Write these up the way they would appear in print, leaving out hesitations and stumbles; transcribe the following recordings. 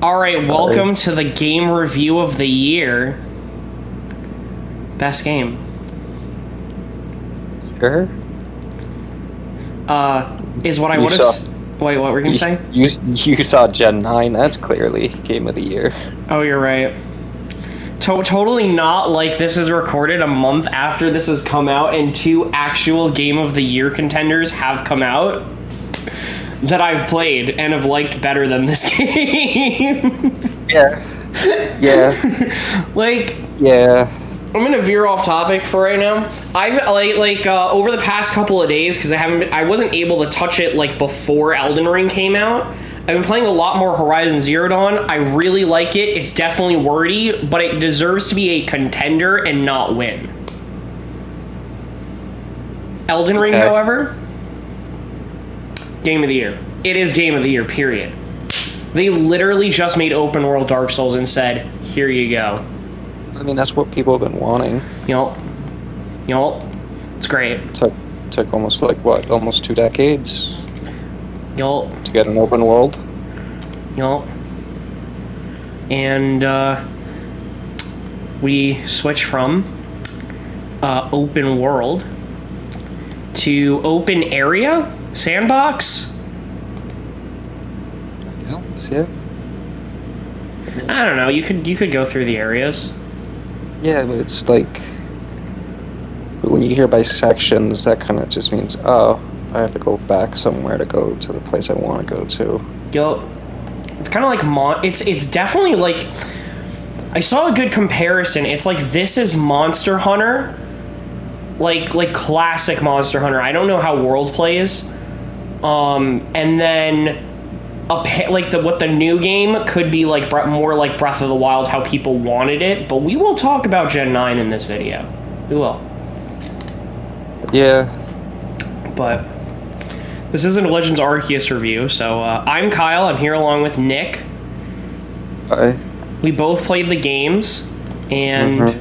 All right, welcome to the game review of the year. Best game. Sure. Is what I would have. Wait, what were you gonna say? You saw Gen 9. That's clearly game of the year. Oh, you're right. Totally not like this is recorded a month after this has come out, and two actual game of the year contenders have come out that I've played and have liked better than this game. Yeah. Yeah. I'm gonna veer off topic for right now. I've over the past couple of days, because I wasn't able to touch it like before Elden Ring came out. I've been playing a lot more Horizon Zero Dawn. I really like it. It's definitely wordy, but it deserves to be a contender and not win. Elden Ring, however, game of the year. It is game of the year, period. They literally just made open world Dark Souls and said, here you go. I mean, that's what people have been wanting. Yup. It's great. Took almost almost 2 decades. Yup. To get an open world. Yup. And we switch from open world to open area sandbox. Yeah. I don't know. You could go through the areas. Yeah, but it's like when you hear by sections, that kind of just means, oh, I have to go back somewhere to go to the place I want to go to. Yup. It's kind of like it's definitely like, I saw a good comparison. It's like this is Monster Hunter, like classic Monster Hunter. I don't know how World plays, and then what the new game could be like more like Breath of the Wild, how people wanted it. But we will talk about Gen 9 in this video. We will. Yeah. But this isn't a Legends Arceus review, so I'm Kyle. I'm here along with Nick. Hi. We both played the games, and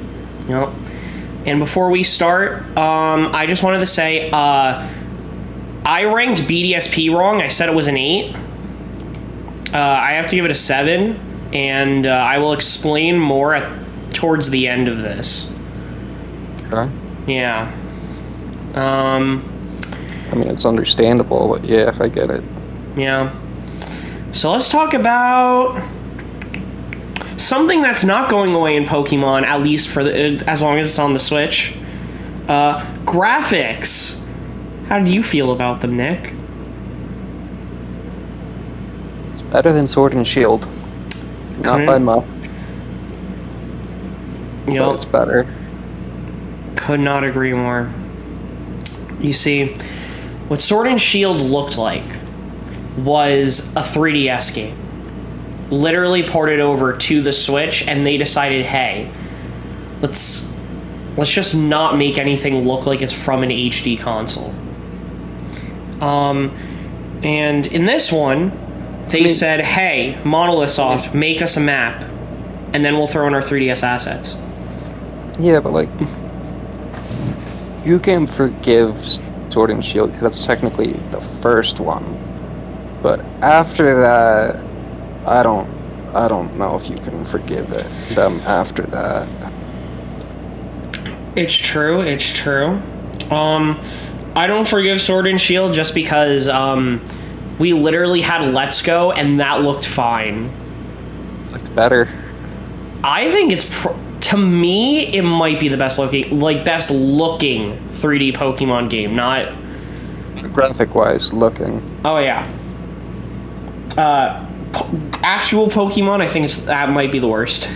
and before we start, I just wanted to say I ranked BDSP wrong. I said it was an 8. I have to give it a 7, and I will explain more towards the end of this. Okay. Yeah. I mean, it's understandable, but yeah, I get it. Yeah. So let's talk about something that's not going away in Pokemon, at least for as long as it's on the Switch. Graphics. How do you feel about them, Nick? Better than Sword and Shield. Not by much. But it's better. Could not agree more. You see, what Sword and Shield looked like was a 3DS game. Literally ported over to the Switch, and they decided, hey, let's just not make anything look like it's from an HD console. And in this one, they said, hey, Monolith Soft, make us a map, and then we'll throw in our 3DS assets. Yeah, but like, you can forgive Sword and Shield because that's technically the first one. But after that, I don't know if you can forgive them after that. It's true. I don't forgive Sword and Shield just because we literally had Let's Go, and that looked fine. Looked better. I think it's to me, it might be the best looking 3D Pokemon game. Not graphic wise, looking. Oh yeah. Actual Pokemon, I think that might be the worst.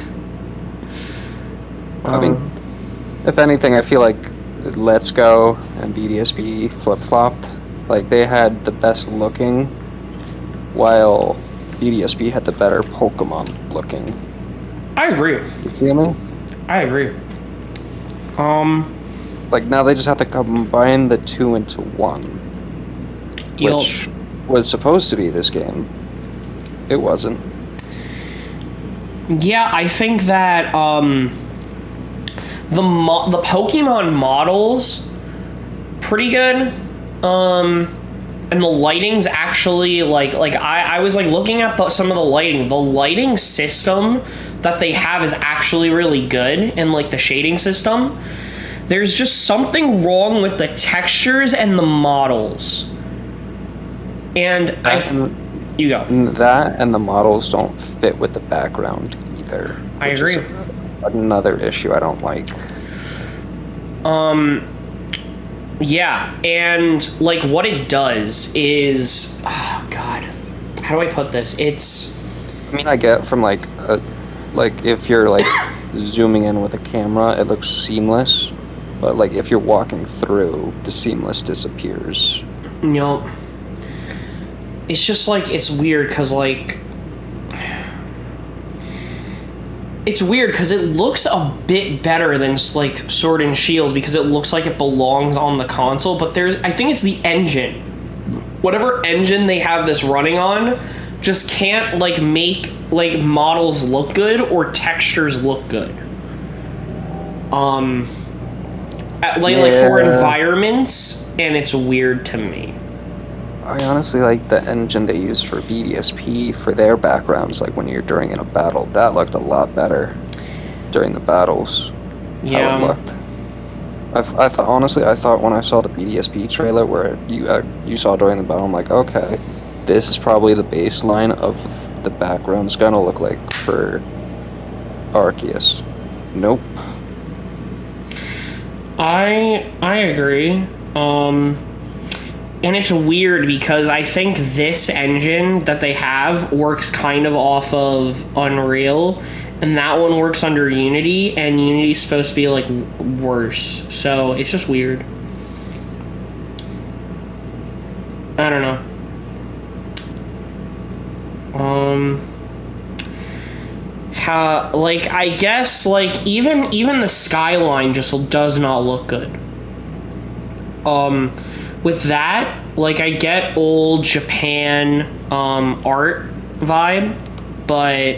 I mean, if anything, I feel like Let's Go and BDSP flip-flopped. Like, they had the best looking, while BDSP had the better Pokemon looking. I agree. You feel me? I agree. Like, now they just have to combine the two into one. Which was supposed to be this game. It wasn't. Yeah, I think that, the Pokemon models, pretty good. And the lighting's actually I was like looking at some of the lighting. The lighting system that they have is actually really good, and like the shading system. There's just something wrong with the textures and the models. And you go. That and the models don't fit with the background either. I agree. Another issue I don't like. Yeah, and like what it does is, oh god, how do I put this? I mean, I get from like if you're like zooming in with a camera, it looks seamless, but like if you're walking through, the seamless disappears. Nope. It's just like, it's weird because like, it's weird because it looks a bit better than like Sword and Shield because it looks like it belongs on the console, but I think it's the engine. Whatever engine they have this running on just can't like make like models look good or textures look good. Like for environments, and it's weird to me. I honestly like the engine they used for BDSP for their backgrounds, like when you're during in a battle. That looked a lot better during the battles. Yeah. How it looked. I thought honestly, I thought when I saw the BDSP trailer where you saw during the battle, I'm like, okay, this is probably the baseline of the background's gonna look like for Arceus. Nope. I agree. And it's weird because I think this engine that they have works kind of off of Unreal, and that one works under Unity, and Unity's supposed to be like worse. So it's just weird. I don't know. I guess like even the skyline just does not look good. With that, like I get old Japan art vibe, but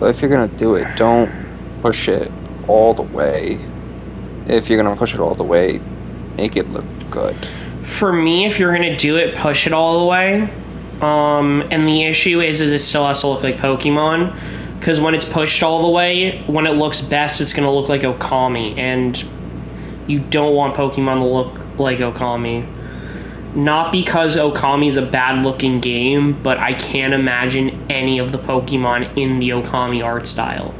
if you're gonna do it, don't push it all the way. If you're gonna push it all the way, make it look good. For me, if you're gonna do it, push it all the way. And the issue is it still has to look like Pokemon, because when it's pushed all the way, when it looks best, it's gonna look like Okami, and you don't want Pokemon to look like Okami. Not because Okami's a bad-looking game, but I can't imagine any of the Pokemon in the Okami art style.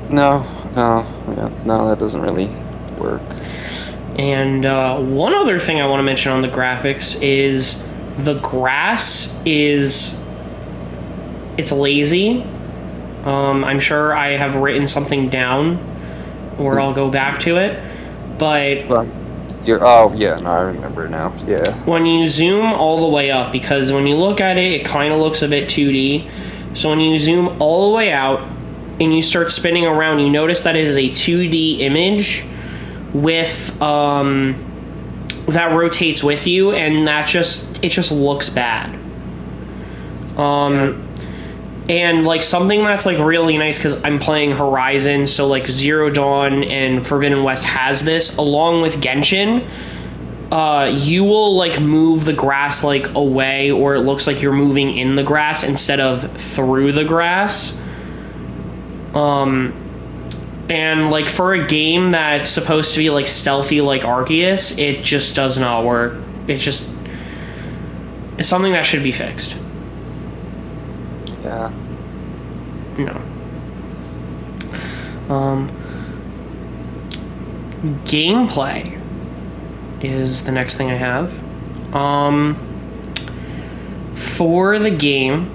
No, that doesn't really work. And one other thing I want to mention on the graphics is the grass it's lazy. I'm sure I have written something down or I'll go back to it, but I remember now. Yeah. When you zoom all the way up, because when you look at it, it kind of looks a bit 2D. So when you zoom all the way out and you start spinning around, you notice that it is a 2D image with that rotates with you, and it just looks bad. And like something that's like really nice, because I'm playing Horizon, so like Zero Dawn and Forbidden West has this along with Genshin. You will like move the grass like away, or it looks like you're moving in the grass instead of through the grass. And like for a game that's supposed to be like stealthy like Arceus, it just does not work. It's something that should be fixed. Yeah. No. Gameplay is the next thing I have. For the game,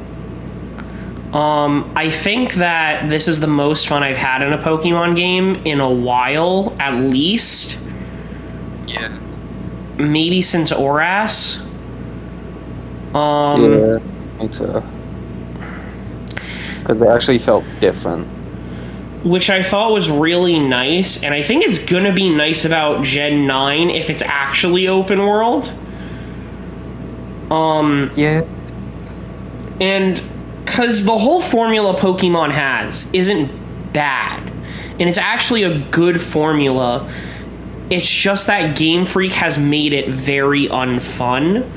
I think that this is the most fun I've had in a Pokemon game in a while, at least. Yeah. Maybe since Oras. Yeah, me too. Because it actually felt different. Which I thought was really nice, and I think it's gonna be nice about Gen 9 if it's actually open world. Yeah. And because the whole formula Pokemon has isn't bad, and it's actually a good formula. It's just that Game Freak has made it very unfun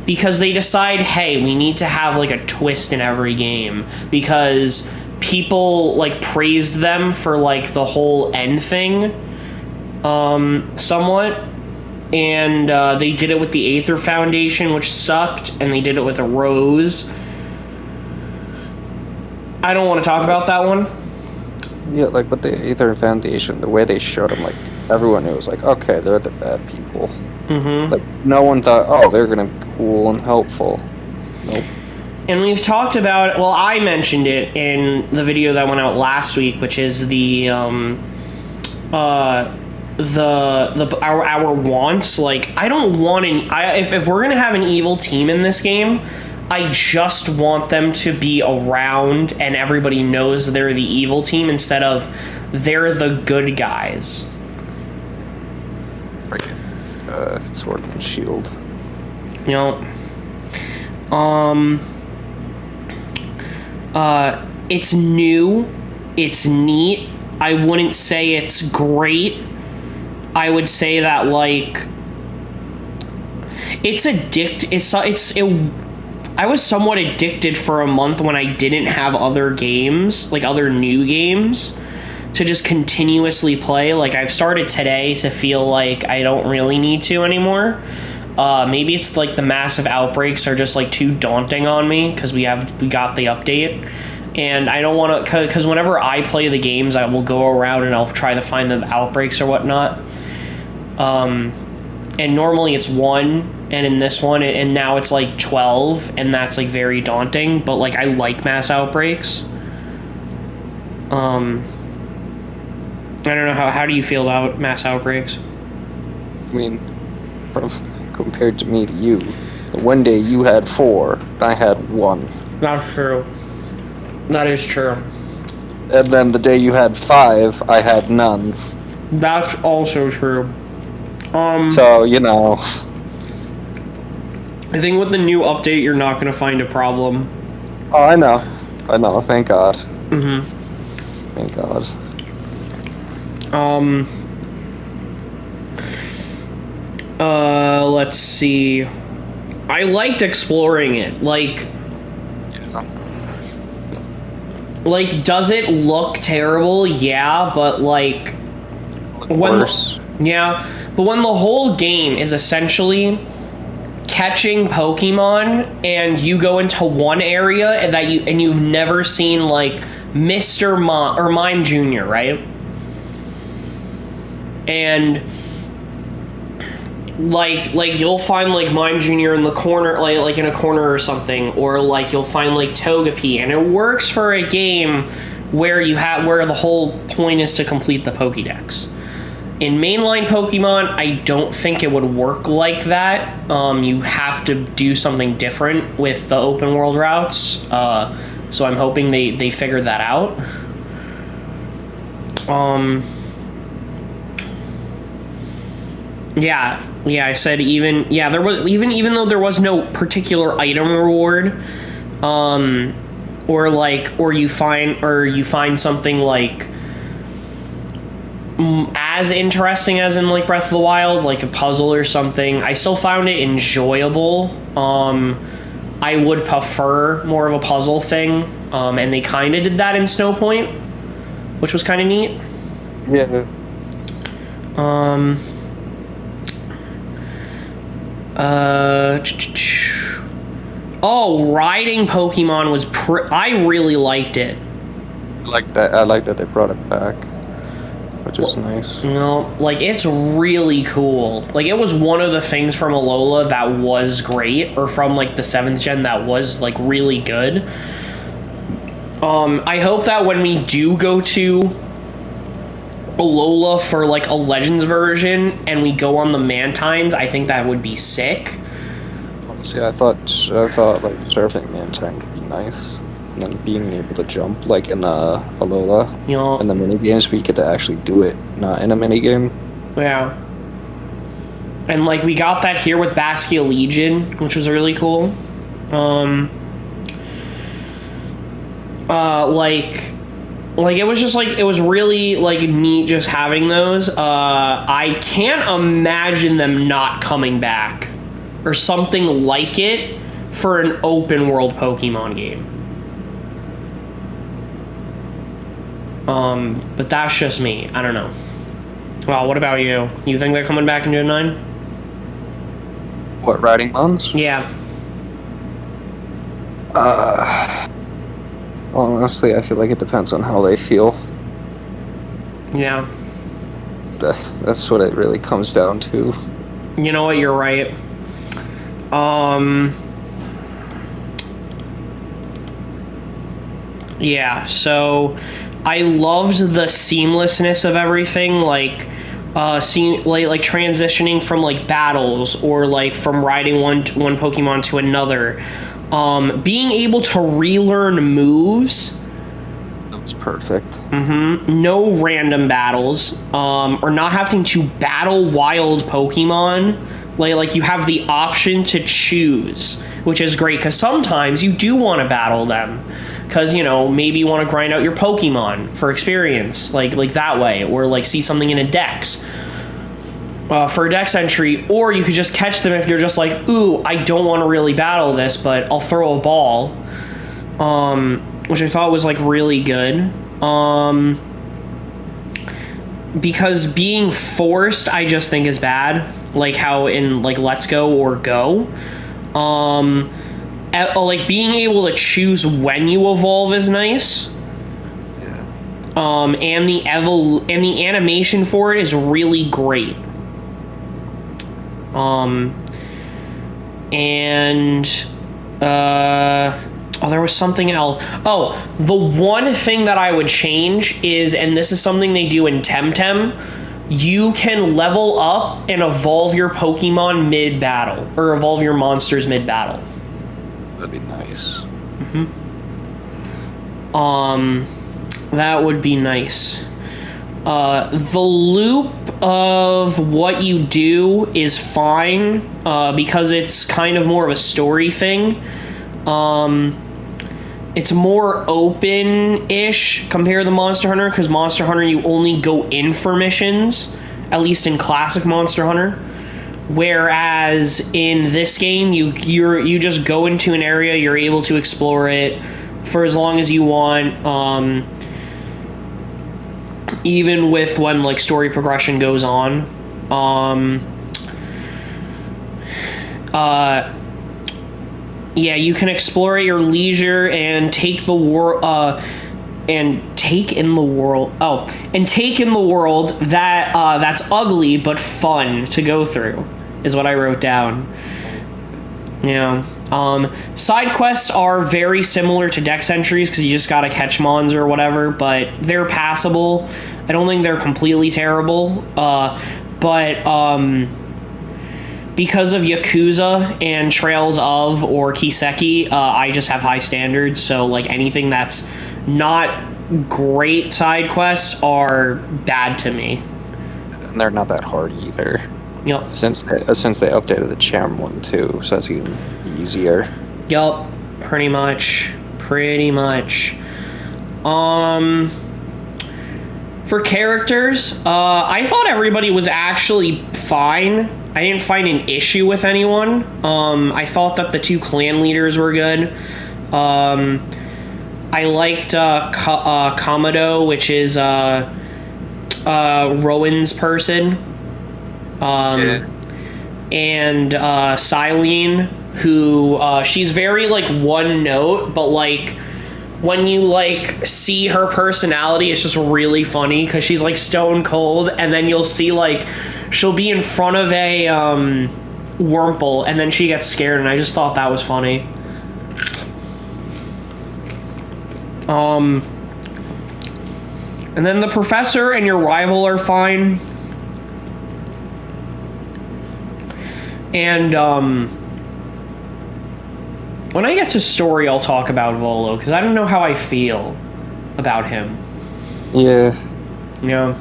because they decide, hey, we need to have like a twist in every game because people like praised them for like the whole end thing somewhat. And they did it with the Aether Foundation, which sucked, and they did it with a Rose. I don't want to talk about that one. Yeah, like with the Aether Foundation, the way they showed them, like everyone knew, was like, okay, they're the bad people. Mm-hmm. Like no one thought, oh, they're gonna be cool and helpful. Nope. And we've talked about, well, I mentioned it in the video that went out last week, which is our wants. Like, I don't want if we're gonna have an evil team in this game, I just want them to be around and everybody knows they're the evil team instead of they're the good guys. Freaking Sword and Shield. You know, it's new, it's neat. I wouldn't say it's great. I would say that like I was somewhat addicted for a month when I didn't have other games, like other new games, to just continuously play. Like I've started today to feel like I don't really need to anymore. Maybe it's like the massive outbreaks are just like too daunting on me because we got the update. And I don't want to, because whenever I play the games, I will go around and I'll try to find the outbreaks or whatnot. And normally it's 1, and in this one, and now it's like 12, and that's like very daunting. But like I like mass outbreaks. I don't know how do you feel about mass outbreaks? I mean, compared to me to you, the one day you had 4, I had 1. That's true. That is true. And then the day you had 5, I had none. That's also true. So, you know. I think with the new update, you're not going to find a problem. Oh, I know. Thank God. Mm-hmm. Thank God. Let's see. I liked exploring it. Like, does it look terrible? Yeah, but like, Worse. But when the whole game is essentially catching Pokemon, and you go into one area that you've never seen like Mr. Mime Jr., right? And like you'll find like Mime Jr. in the corner, like in a corner or something, or like you'll find like Togepi, and it works for a game where the whole point is to complete the Pokédex. In mainline Pokemon, I don't think it would work like that. You have to do something different with the open world routes. So I'm hoping they figured that out. Yeah, I said even there was even though there was no particular item reward, or you find something like as interesting as in like Breath of the Wild, like a puzzle or something, I still found it enjoyable. I would prefer more of a puzzle thing, and they kind of did that in Snowpoint, which was kind of neat. Yeah. Riding Pokemon was I really liked it. I like that they brought it back, which is nice. You know, like, it's really cool. Like, it was one of the things from Alola that was great, or from, like, the 7th gen that was, like, really good. I hope that when we do go to Alola for, like, a Legends version, and we go on the Mantines, I think that would be sick. See, I thought like surfing Mantine would be nice, and then being able to jump like in Alola. You know, in the mini games, we get to actually do it, not in a mini game. Yeah. And like we got that here with Baskia Legion, which was really cool. Like, it was just, like, it was really, like, neat just having those. I can't imagine them not coming back or something like it for an open world Pokemon game. But that's just me. I don't know. Well, what about you? You think they're coming back in Gen 9? What, riding mons? Yeah. Honestly, I feel like it depends on how they feel. Yeah. That's what it really comes down to. You know what? You're right. Yeah, so I loved the seamlessness of everything, like like transitioning from like battles or like from riding one Pokemon to another. Being able to relearn moves. That's perfect. No random battles. Or not having to battle wild Pokemon. Like you have the option to choose, which is great because sometimes you do want to battle them. Because, you know, maybe you want to grind out your Pokemon for experience, like that way, or like see something in a dex for a dex entry, or you could just catch them if you're just like, ooh, I don't want to really battle this, but I'll throw a ball, which I thought was like really good. Because being forced, I just think is bad, like how in like Let's Go or Go. Like being able to choose when you evolve is nice. And the animation for it is really great. There was something else. Oh, the one thing that I would change is, and this is something they do in Temtem, you can level up and evolve your Pokemon mid-battle, or evolve your monsters mid-battle. That'd be nice. That would be nice. The loop of what you do is fine, because it's kind of more of a story thing. It's more open-ish compared to Monster Hunter, because Monster Hunter you only go in for missions, at least in classic Monster Hunter. Whereas in this game, you just go into an area, you're able to explore it for as long as you want, even with when like story progression goes on. Yeah, you can explore at your leisure and take in the world that's ugly but fun to go through, is what I wrote down. Yeah. Side quests are very similar to dex entries because you just gotta catch mons or whatever, but they're passable. I don't think they're completely terrible. Because of Yakuza and Trails of or Kiseki, I just have high standards, so like anything that's not great side quests are bad to me. And they're not that hard either. Yep. Since they updated the Charm one too, so that's even easier. Yup. Pretty much. For characters, I thought everybody was actually fine. I didn't find an issue with anyone. I thought that the two clan leaders were good. I liked Kamado, which is Rowan's person. And Silene, who she's very like one note, but like when you like see her personality, it's just really funny because she's like stone cold, and then you'll see like she'll be in front of a Wurmple, and then she gets scared, and I just thought that was funny. And then the professor and your rival are fine. And when I get to story, I'll talk about Volo, because I don't know how I feel about him. Yeah. Yeah.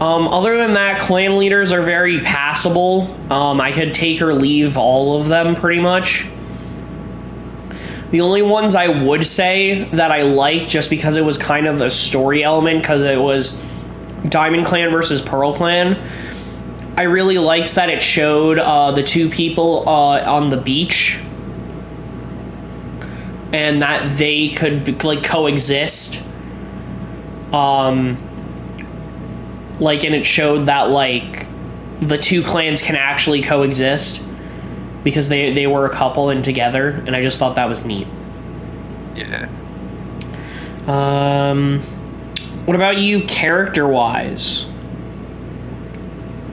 Other than that, clan leaders are very passable. I could take or leave all of them, pretty much. The only ones I would say that I liked just because it was kind of a story element, because it was Diamond Clan versus Pearl Clan. I really liked that it showed the two people on the beach, and that they could like coexist. And it showed that like the two clans can actually coexist because they were a couple and together, and I just thought that was neat. Yeah. What about you, character-wise?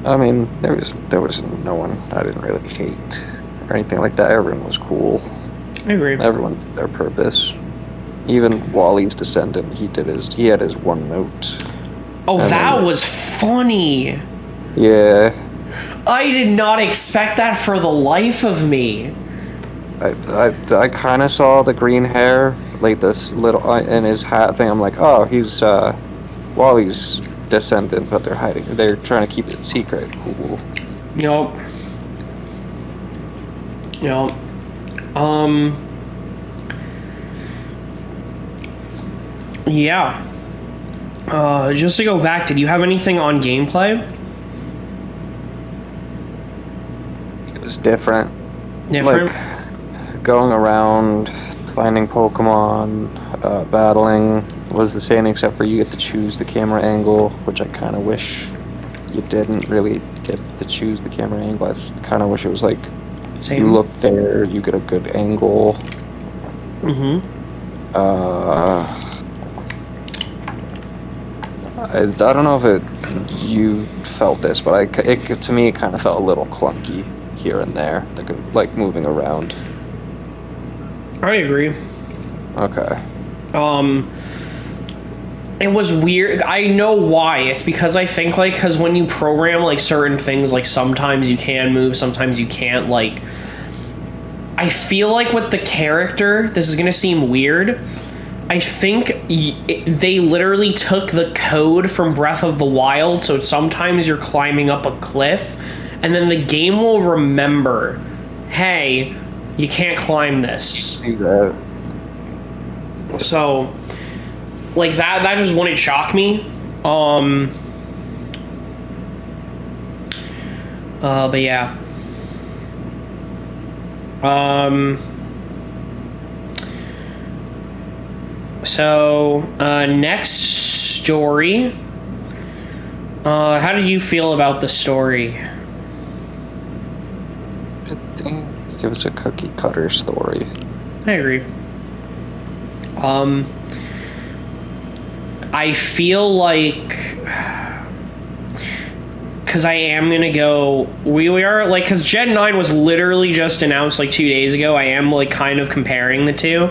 I mean, there was no one I didn't really hate or anything like that. Everyone was cool. I agree. Everyone did their purpose. Even Wally's descendant, he had his one note. Oh, that was funny. Yeah. I did not expect that for the life of me. I kind of saw the green hair, like this little in his hat thing. I'm like, oh, he's Wally's descendant, but they're trying to keep it secret. Cool. Yup. Yeah. Just to go back, did you have anything on gameplay? It was different. Different? Like, going around, finding Pokemon, battling was the same, except for you get to choose the camera angle, which I kind of wish you didn't really get to choose the camera angle. I kind of wish it was like, Same. you look there, you get a good angle. Mm-hmm. I don't know if you felt this, but to me it kind of felt a little clunky here and there, like moving around. I agree. Okay. It was weird. I know why. It's because I think because when you program like certain things, like sometimes you can move, sometimes you can't. Like, I feel like with the character, this is gonna seem weird. I think they literally took the code from Breath of the Wild, so sometimes you're climbing up a cliff, and then the game will remember, hey, you can't climb this. See that. So, like, that just wouldn't shock me. But yeah. So, next story. How did you feel about the story? It was a cookie cutter story. I agree. I feel like, because I am gonna go, we are like, because Gen 9 was literally just announced like 2 days ago. I am like kind of comparing the two.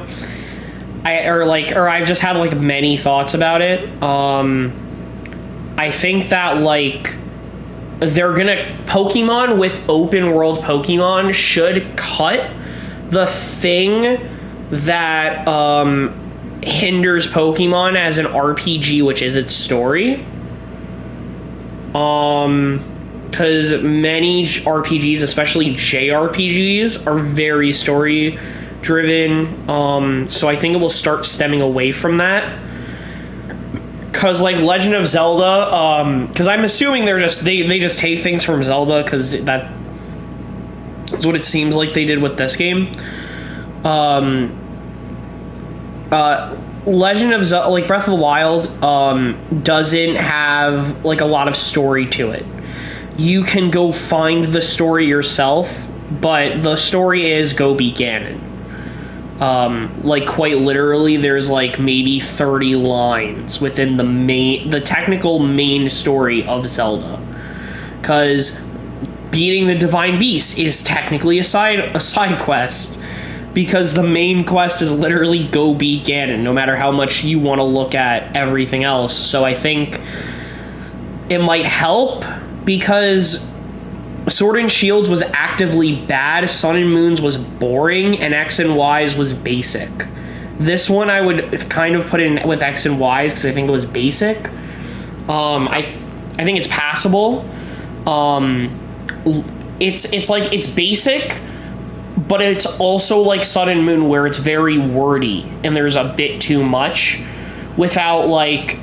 I've just had like many thoughts about it. I think that like Pokemon with open world Pokemon should cut the thing that hinders Pokemon as an RPG, which is its story. Because many RPGs, especially JRPGs, are very story driven. So I think it will start stemming away from that. Because like Legend of Zelda, because I'm assuming they just take things from Zelda, because that's what it seems like they did with this game. Legend of Zelda, like Breath of the Wild, doesn't have like a lot of story to it. You can go find the story yourself, but the story is go beat Ganon. Like quite literally, there's like maybe 30 lines within the technical main story of Zelda, because beating the Divine Beast is technically a side quest. Because the main quest is literally go beat Ganon, no matter how much you want to look at everything else. So I think it might help, because Sword and Shields was actively bad, Sun and Moons was boring, and X and Y's was basic. This one I would kind of put in with X and Y's because I think it was basic. I think it's passable. It's basic, but it's also like Sun and Moon where it's very wordy and there's a bit too much without like,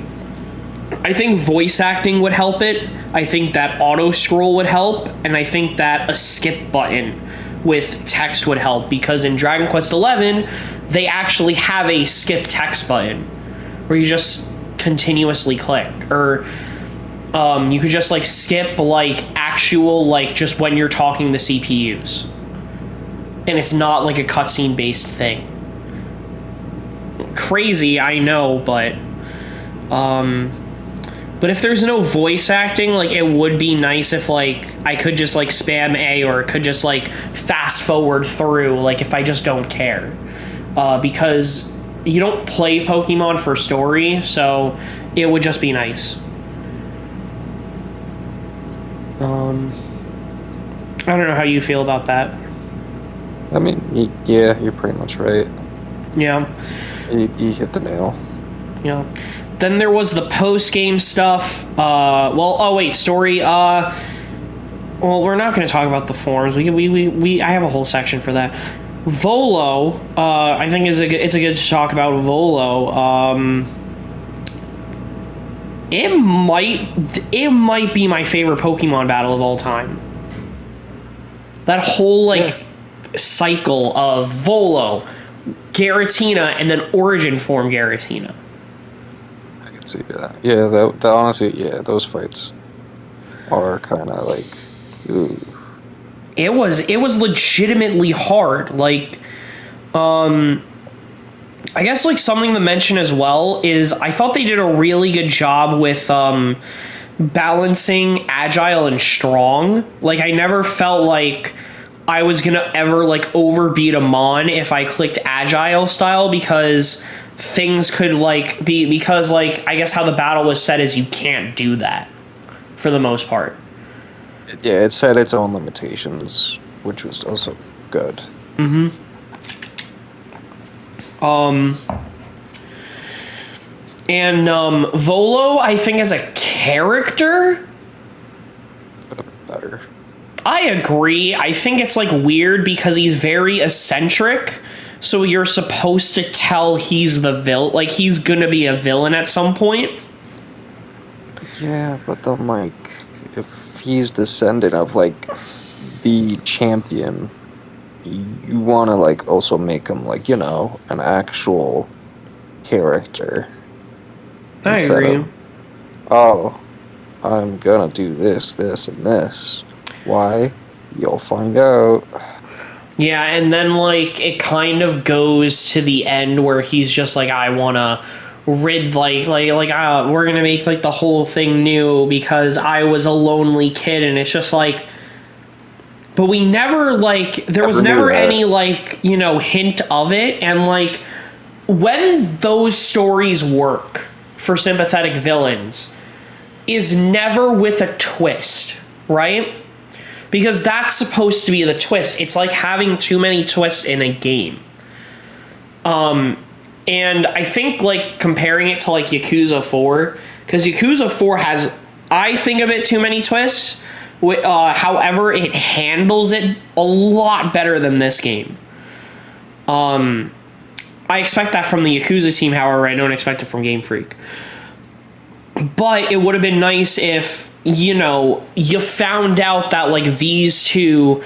I think voice acting would help it. I think that auto scroll would help, and I think that a skip button with text would help, because in Dragon Quest XI they actually have a skip text button where you just continuously click, or you could just like skip like actual like just when you're talking to CPUs, and it's not like a cutscene based thing. Crazy, I know, but if there's no voice acting, like, it would be nice if, like, I could just, like, spam A, or could just, like, fast forward through, like, if I just don't care. Because you don't play Pokemon for story, so it would just be nice. I don't know how you feel about that. I mean, yeah, you're pretty much right. Yeah. You hit the nail. Yeah. Then there was the post-game stuff. Story. Well, we're not going to talk about the forums. I have a whole section for that. Volo, I think it's a good to talk about Volo. It might be my favorite Pokemon battle of all time. That whole cycle of Volo, Giratina, and then Origin form Giratina. See that? Yeah, that honestly, yeah, those fights are kind of like, ooh. It was legitimately hard. Like, I guess like something to mention as well is I thought they did a really good job with balancing agile and strong. Like, I never felt like I was gonna ever like overbeat a Mon if I clicked agile style, because things could like be, because like I guess how the battle was set is you can't do that for the most part. Yeah, it set its own limitations, which was also good. And Volo, I think as a character, better. I agree. I think it's like weird because he's very eccentric. So you're supposed to tell he's the villain, like he's gonna be a villain at some point. Yeah, but then like, if he's descendant of like the champion, you want to like also make him like, you know, an actual character. I agree. I'm gonna do this, this, and this. Why? You'll find out. Yeah, and then, like, it kind of goes to the end where he's just like, I want to rid, we're going to make, like, the whole thing new because I was a lonely kid, and it's just like, but we never, like, there was never any, like, you know, hint of it, and, like, when those stories work for sympathetic villains is never with a twist, right? Because that's supposed to be the twist. It's like having too many twists in a game. And I think, like, comparing it to, like, Yakuza 4, because Yakuza 4 has, I think of it, too many twists. However, it handles it a lot better than this game. I expect that from the Yakuza team, however, I don't expect it from Game Freak. But it would have been nice if, you know, you found out that, like, these two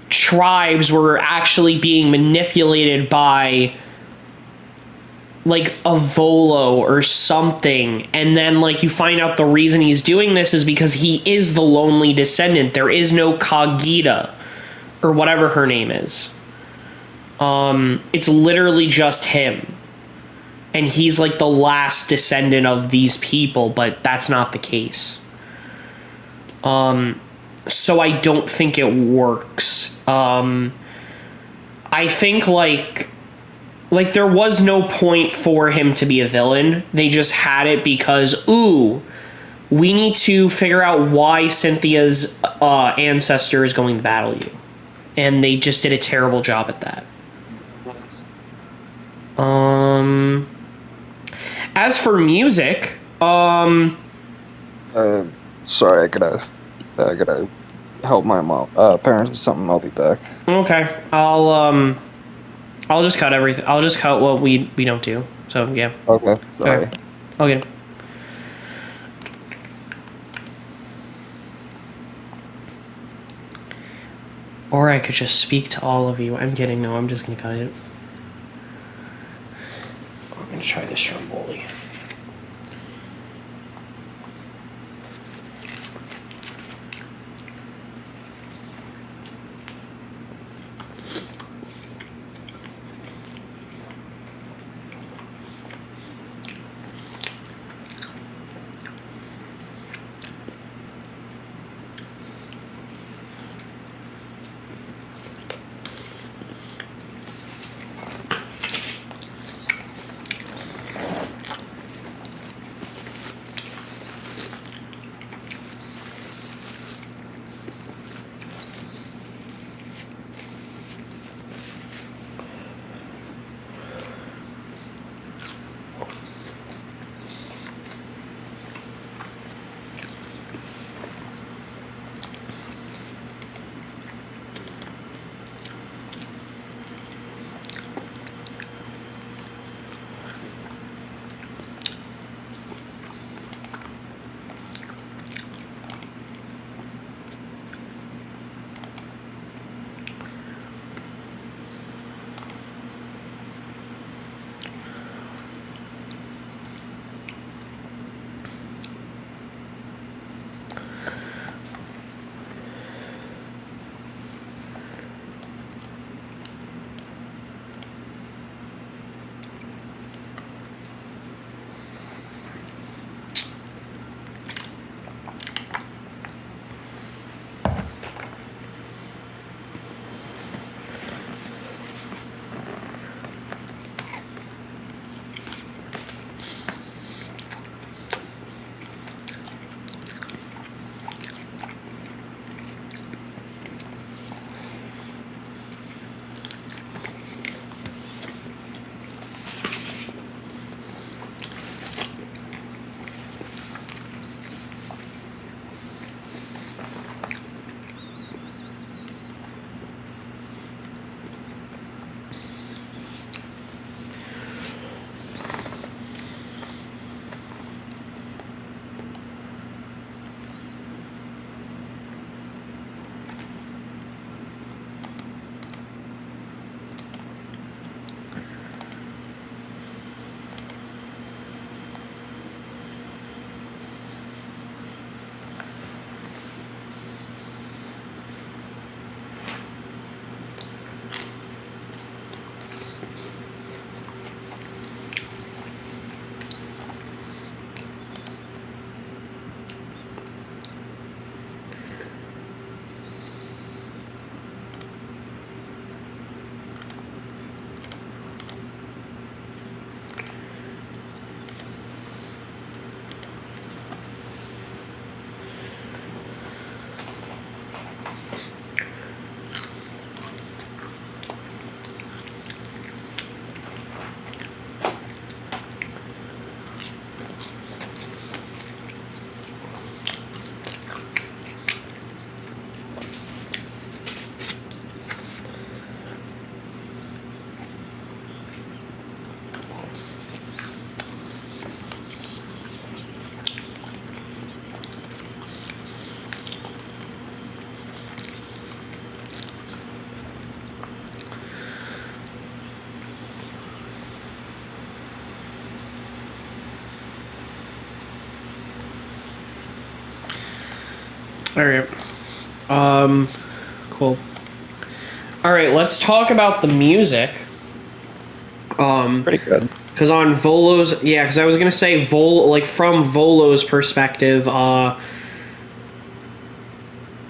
tribes were actually being manipulated by, like, a Volo or something, and then, like, you find out the reason he's doing this is because he is the lonely descendant. There is no Kagita, or whatever her name is. It's literally just him. And he's, like, the last descendant of these people, but that's not the case. So I don't think it works. I think, like there was no point for him to be a villain. They just had it because, ooh, we need to figure out why Cynthia's ancestor is going to battle you. And they just did a terrible job at that. As for music, sorry, I gotta help my mom parents with something. I'll be back. Okay. I'll just cut everything. I'll just cut what we don't do. So yeah. Okay. Sorry. Okay. Or I could just speak to all of you. I'm kidding. No, I'm just gonna cut it. I'm gonna try this Stromboli. All right. Cool. All right, let's talk about the music. Pretty good. Because on Volo's, yeah, because I was gonna say from Volo's perspective,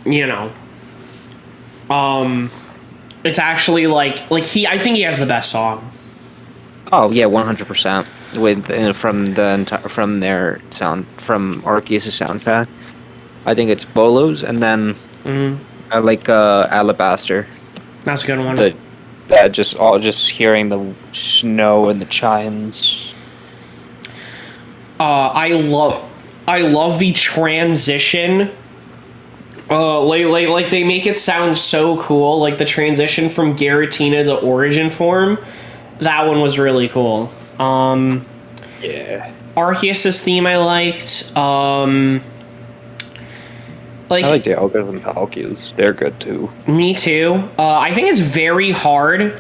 you know, it's actually I think he has the best song. Oh yeah, 100%. With from their from Arceus' soundtrack, I think it's Bolos, and then I like Alabaster. That's a good one. Just hearing the snow and the chimes. I love the transition Like they make it sound so cool. Like the transition from Giratina to Origin form, that one was really cool. Yeah. Arceus' theme I liked. I like Dialga and Palkias. They're good too. Me too. I think it's very hard,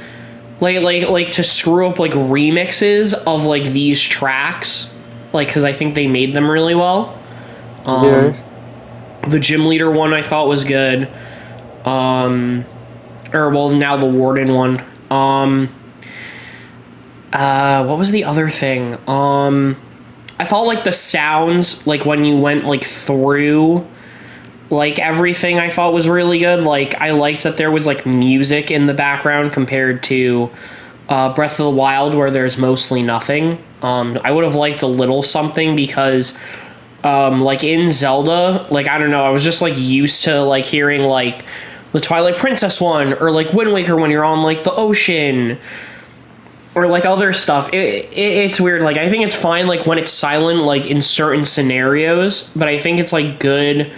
like to screw up like remixes of like these tracks, like because I think they made them really well. Yeah. The gym leader one I thought was good. Now the warden one. What was the other thing? I thought like the sounds, like when you went like through like everything, I thought was really good. Like I liked that there was like music in the background compared to Breath of the Wild where there's mostly nothing. I would have liked a little something because like in Zelda, like I don't know, I was just like used to like hearing like the Twilight Princess one or like Wind Waker when you're on like the ocean or like other stuff. It's weird. Like I think it's fine like when it's silent like in certain scenarios, but I think it's like good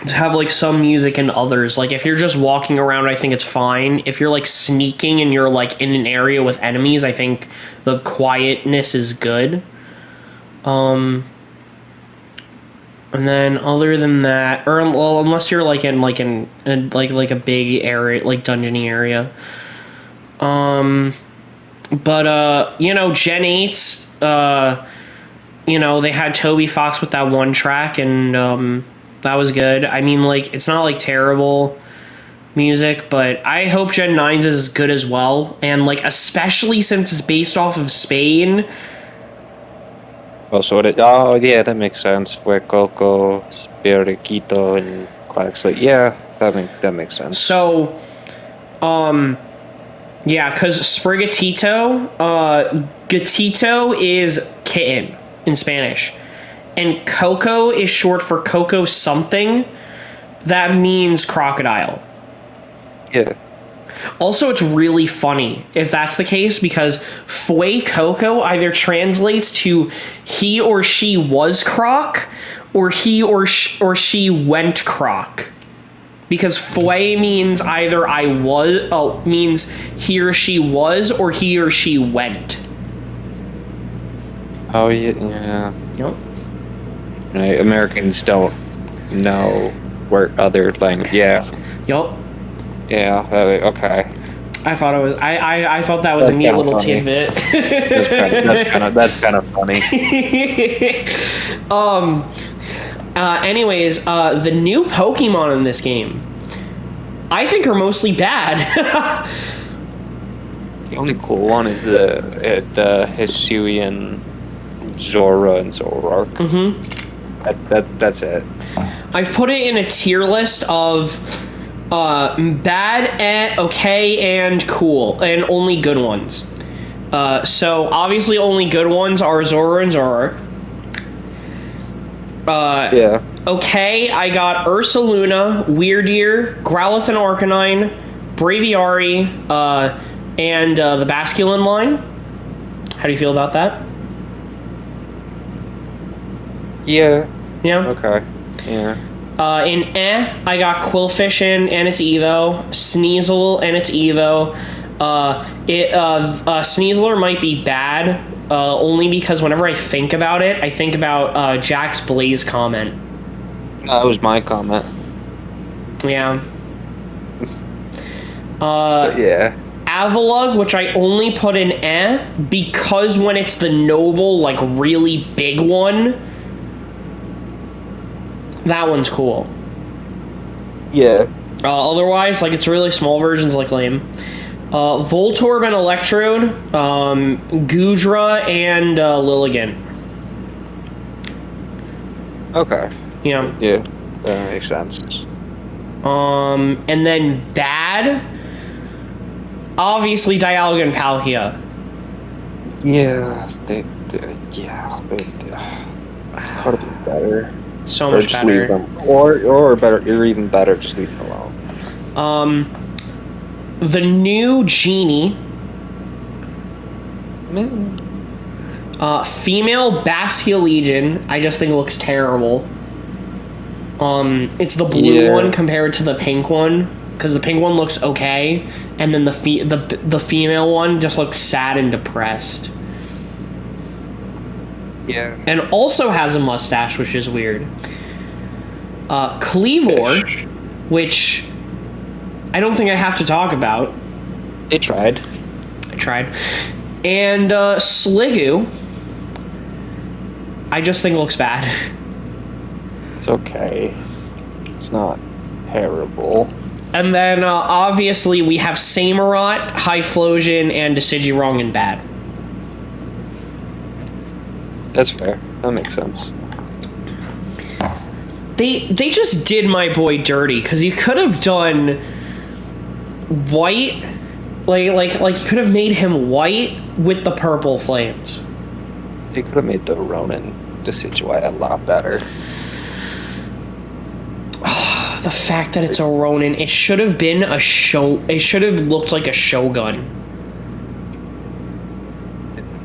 to have like some music in others. Like if you're just walking around, I think it's fine. If you're like sneaking and you're like in an area with enemies, I think the quietness is good. And then other than that, or well, unless you're like in like a big area, like dungeony area. But you know, Gen 8's you know, they had Toby Fox with that one track and that was good. I mean, like, it's not like terrible music, but I hope Gen 9's is as good as well. And like, especially since it's based off of Spain. Also, yeah, that makes sense. Fuecoco, Spiriquito, and Quaxley. Yeah, that makes sense. So, yeah, because Sprigatito, Gatito is kitten in Spanish. And Coco is short for Coco something. That means crocodile. Yeah. Also, it's really funny if that's the case because Fue Coco either translates to he or she was croc or he or she went croc. Because Fue means either means he or she was or he or she went. Oh, yeah. Yep. Right, Americans don't know where other language. Yeah. Yup. Yeah. Okay. I thought it was. I thought that was a neat little funny. tidbit. That's kind of funny. Anyways, the new Pokemon in this game, I think are mostly bad. The only cool one is the Hisuian Zora and Zoroark. Mm-hmm. That's it. I've put it in a tier list of bad, okay, and cool, and only good ones. So obviously only good ones are Zora and Zoroark. Yeah. Okay, I got Ursaluna, Weirdeer, Growlithe and Arcanine, Braviary, and the Basculin line. How do you feel about that? Yeah. Yeah. Okay. Yeah. In I got Quillfishin and its Evo, Sneasel and its Evo. Sneasler might be bad, only because whenever I think about it, I think about Jack's Blaze comment. That was my comment. Yeah. Yeah. Avalugg, which I only put in because when it's the noble, like really big one, that one's cool. Yeah. Otherwise, like, it's really small versions, like, lame. Voltorb and Electrode, Goodra and Lilligant. Okay. Yeah. Yeah. That makes sense. And then bad, obviously Dialga and Palkia. Yeah. They could have been better. So Or much just leave better. them. Or better, or even better, just leave them alone. The new Genie, female Basculegion, I just think looks terrible. It's the blue Yeah. one compared to the pink one, because the pink one looks okay, and then the female one just looks sad and depressed. Yeah. And also has a mustache, which is weird. Cleavor, Fish. which I don't think I have to talk about. They tried. I tried. And Sliggoo, I just think looks bad. It's okay. It's not terrible. And then obviously we have Samurott, Hyflosion, and Decidueye and bad. That's fair. That makes sense. They just did my boy dirty, because you could have done white, like you could have made him white with the purple flames. They could have made the Ronin Decidueye a lot better. The fact that it's a Ronin, it should have been a show. It should have looked like a Shogun.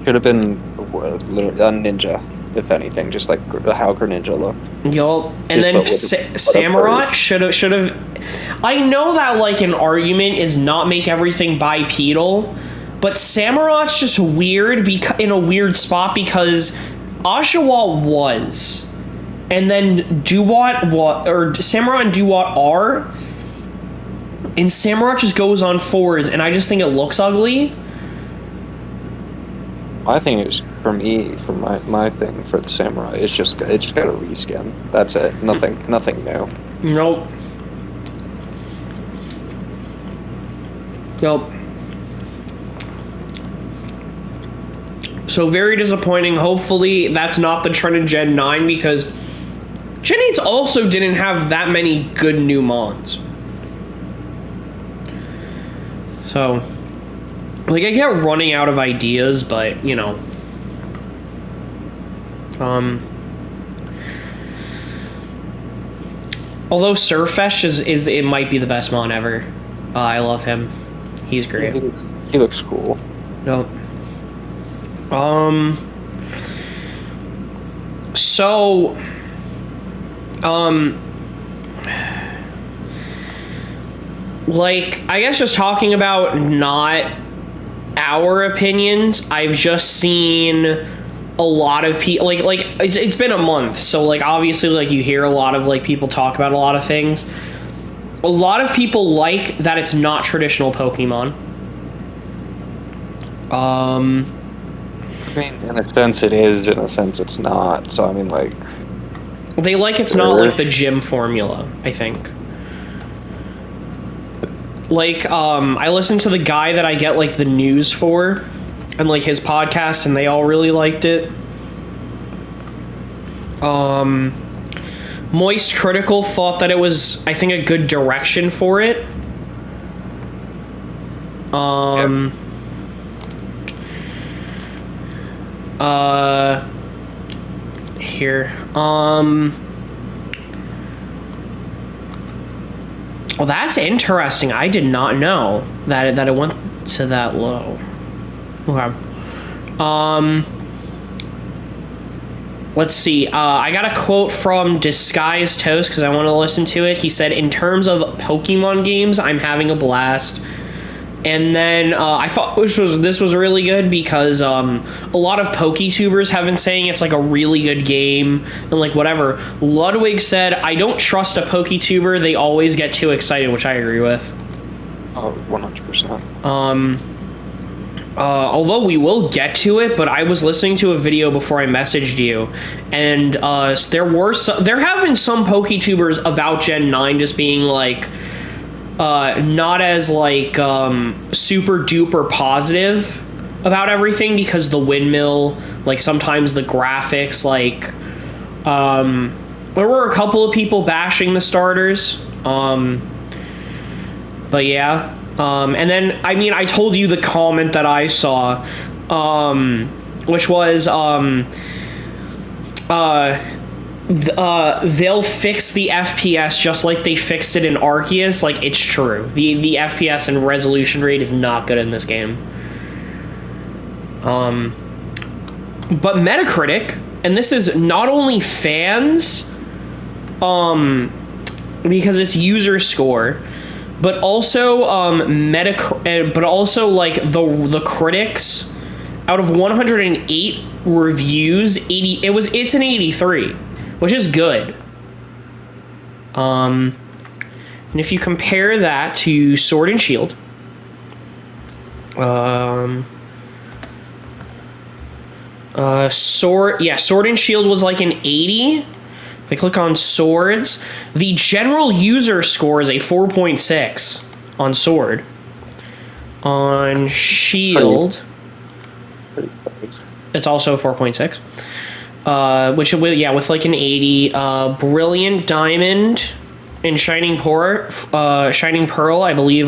Could have been a ninja, if anything, just like how Greninja looked. Yup. And Just then but with Samurott should have. I know that like an argument is not make everything bipedal, but Samurott's just weird in a weird spot because Oshawott was. And then Duat Samurott and Duat are, and Samurott just goes on fours, and I just think it looks ugly. My thing is, for my thing for the Samurai, it just got a reskin. That's it. Nothing new. Nope. Nope. So very disappointing. Hopefully that's not the trend in Gen 9, because Gen 8 also didn't have that many good new mons. So, like, I get running out of ideas, but, you know. Although Surfesh is it might be the best mon ever. I love him. He's great. He looks cool. Nope. So, like, I guess just talking about not our opinions, I've just seen a lot of people, like it's been a month, so, like, obviously, like, you hear a lot of, like, people talk about a lot of things. A lot of people like that it's not traditional Pokemon. I mean, in a sense it is, in a sense it's not. So, I mean, like... They like it's not like the gym formula, I think. Like, I listen to the guy that I get, like, the news for, and, like, his podcast, and they all really liked it. Moist Critical thought that it was, I think, a good direction for it. Yep. Here. Well, that's interesting. I did not know that it went to that low. Okay. Let's see. I got a quote from Disguised Toast because I want to listen to it. He said, "In terms of Pokemon games, I'm having a blast." And then I thought this was really good because a lot of PokeTubers have been saying it's like a really good game and like whatever. Ludwig said, "I don't trust a PokeTuber. They always get too excited," which I agree with. Oh, 100%. Although we will get to it, but I was listening to a video before I messaged you, and there have been some PokeTubers about Gen 9 just being like, not as like super duper positive about everything because the windmill, like sometimes the graphics, like there were a couple of people bashing the starters, but yeah. And then, I mean, I told you the comment that I saw, which was, they'll fix the FPS just like they fixed it in Arceus. Like, it's true. The FPS and resolution rate is not good in this game. But Metacritic, and this is not only fans, because it's user score, but also but also like the critics, out of 108 reviews, it's an 83, which is good. And if you compare that to Sword and Shield, Sword and Shield was like an 80. If I click on Swords, the general user score is a 4.6 on Sword. On Shield, it's also 4.6. With like an 80. Brilliant Diamond and Shining Pearl, I believe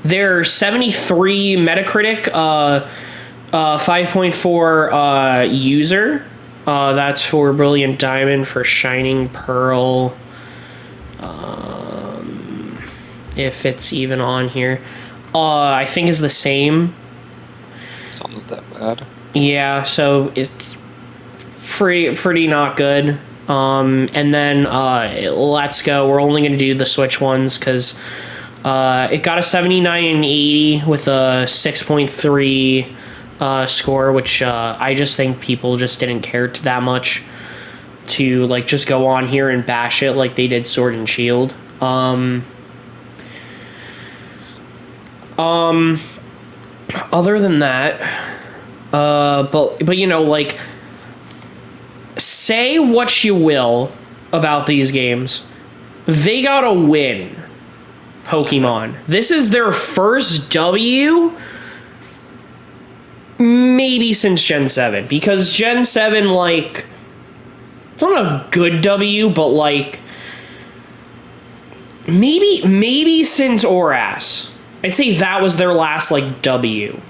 they're 73 Metacritic, 5.4 user. That's for Brilliant Diamond. For Shining Pearl, if it's even on here, I think is the same. It's not that bad. Yeah, so it's pretty not good. And then Let's Go. We're only going to do the Switch ones because it got a 79 and 80 with a 6.3 score, which I just think people just didn't care that much to like just go on here and bash it like they did Sword and Shield. Other than that, but you know, like, say what you will about these games, they gotta win. Pokemon. This is their first W, maybe since Gen 7, because Gen 7, like, it's not a good W, but like maybe since Oras. I'd say that was their last like W.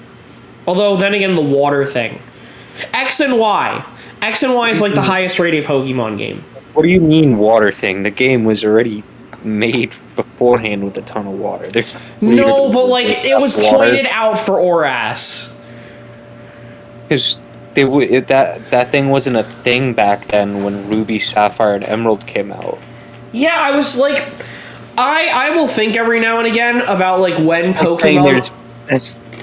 Although then again, the water thing. X and Y is like the highest rated Pokemon game. What do you mean water thing? The game was already made beforehand with a ton of water. No, but like it was pointed out for Oras. Because that thing wasn't a thing back then when Ruby, Sapphire, and Emerald came out. Yeah, I was like, I will think every now and again about like when Pokemon.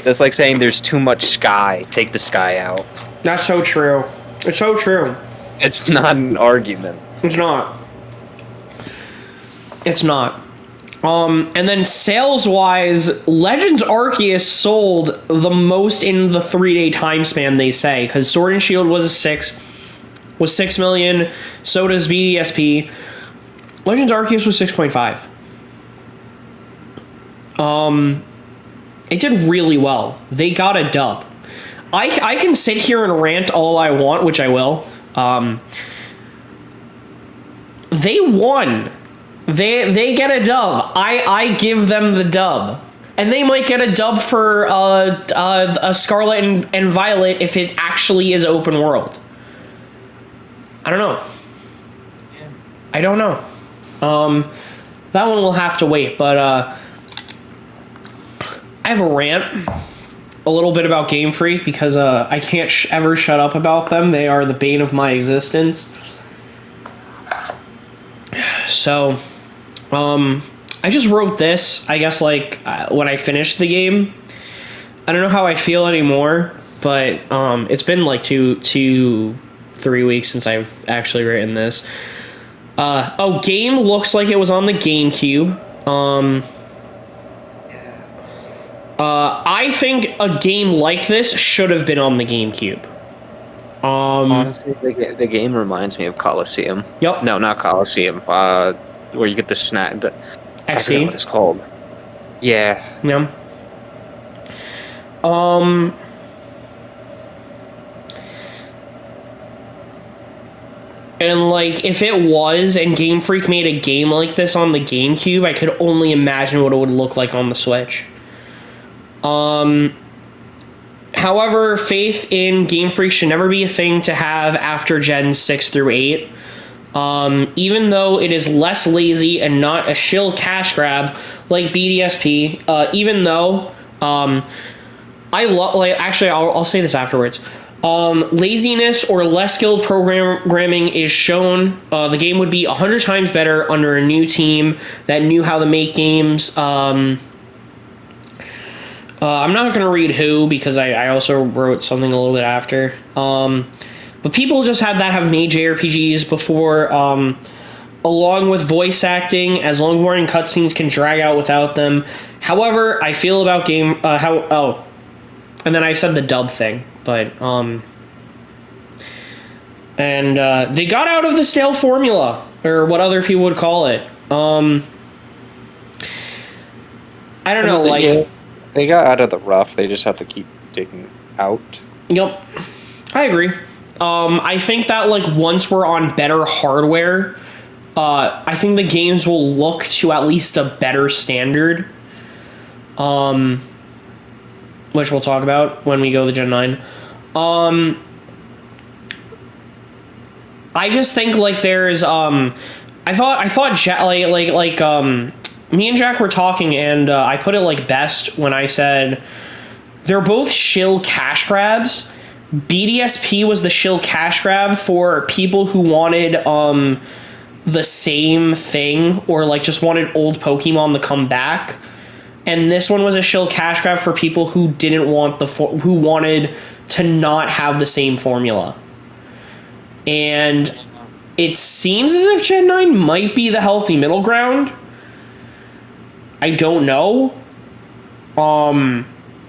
That's like saying there's too much sky. Take the sky out. That's so true. It's so true. It's not an argument. It's not. It's not. And then sales-wise, Legends Arceus sold the most in the 3-day time span, they say, because Sword and Shield was 6 million. So does BDSP. Legends Arceus was 6.5. It did really well. They got a dub. I can sit here and rant all I want, which I will. They won. They get a dub. I give them the dub. And they might get a dub for a Scarlet and Violet if it actually is open world. I don't know. I don't know. That one will have to wait, but I have a rant a little bit about Game Freak because I can't ever shut up about them. They are the bane of my existence. So, I just wrote this, I guess, like, when I finished the game. I don't know how I feel anymore, but it's been like 2-3 weeks since I've actually written this. Game looks like it was on the GameCube. I think a game like this should have been on the GameCube. Honestly, the game reminds me of Coliseum. Yep. No, not Coliseum. Where you get the snack. XD. I forget what it's called. Yeah. Yeah. And like, if it was, and Game Freak made a game like this on the GameCube, I could only imagine what it would look like on the Switch. However, faith in Game Freak should never be a thing to have after Gen 6 through 8. Even though it is less lazy and not a shill cash grab like BDSP, even though I love, like, actually, I'll say this afterwards. Laziness or less skilled programming is shown. The game would be 100 times better under a new team that knew how to make games. I'm not going to read who, because I also wrote something a little bit after. But people just have made JRPGs before, along with voice acting, as long boring cutscenes can drag out without them. However, I feel about and then I said the dub thing, but they got out of the stale formula, or what other people would call it. I don't know, like... Yeah, they got out of the rough, they just have to keep digging out. Yep, I agree. I think that, like, once we're on better hardware, I think the games will look to at least a better standard, which we'll talk about when we go to Gen 9. I just think, like, there's, I thought me and Jack were talking, and I put it, like, best when I said they're both shill cash grabs. BDSP was the shill cash grab for people who wanted, the same thing, or, like, just wanted old Pokemon to come back. And this one was a shill cash grab for people who didn't want who wanted to not have the same formula. And it seems as if Gen 9 might be the healthy middle ground. I don't know.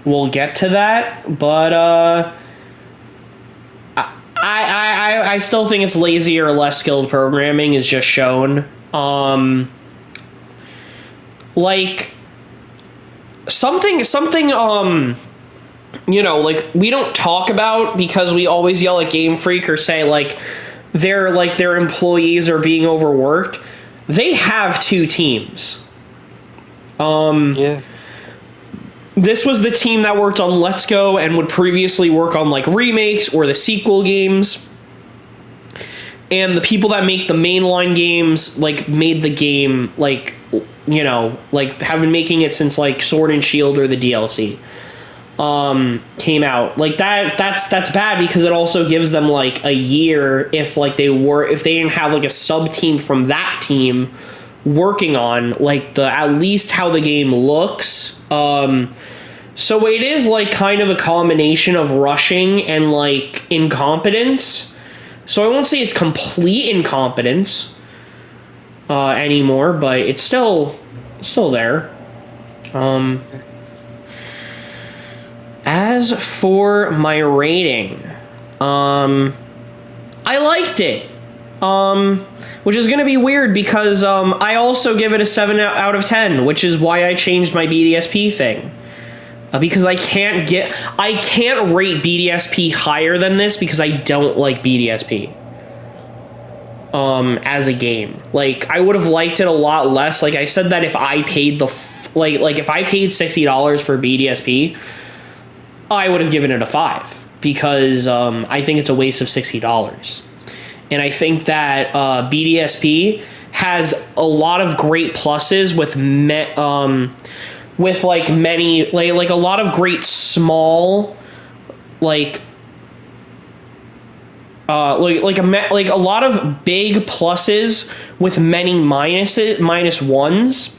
We'll get to that, but I still think it's lazy or less skilled programming is just shown. Like something you know, like, we don't talk about, because we always yell at Game Freak or say like their employees are being overworked. They have two teams. Yeah. This was the team that worked on Let's Go and would previously work on, like, remakes or the sequel games. And the people that make the mainline games, like, made the game, like, you know, like, have been making it since, like, Sword and Shield or the DLC came out. Like, that's bad, because it also gives them, like, a year if they didn't have, like, a sub team from that team working on, like, at least how the game looks. So it is, like, kind of a combination of rushing and, like, incompetence. So I won't say it's complete incompetence anymore, but it's still there. As for my rating, I liked it. Which is going to be weird, because I also give it a 7 out of 10, which is why I changed my BDSP thing. Because I can't rate BDSP higher than this, because I don't like BDSP as a game. Like, I would have liked it a lot less. Like, I said that if I paid if I paid $60 for BDSP, I would have given it a 5, because I think it's a waste of $60. And I think that BDSP has a lot of great pluses with a lot of great small, like a lot of big pluses with many minus ones.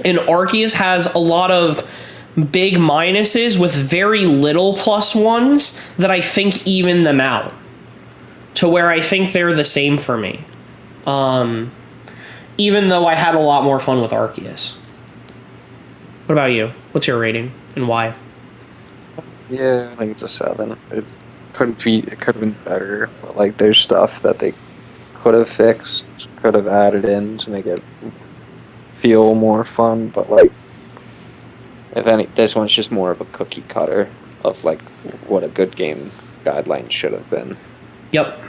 And Arceus has a lot of big minuses with very little plus ones that I think even them out to where I think they're the same for me. Even though I had a lot more fun with Arceus. What about you? What's your rating and why? Yeah, I think it's a 7. It could have been better, but, like, there's stuff that they could have fixed, could have added in to make it feel more fun, but, like, if any, this one's just more of a cookie cutter of, like, what a good game guideline should have been. Yep,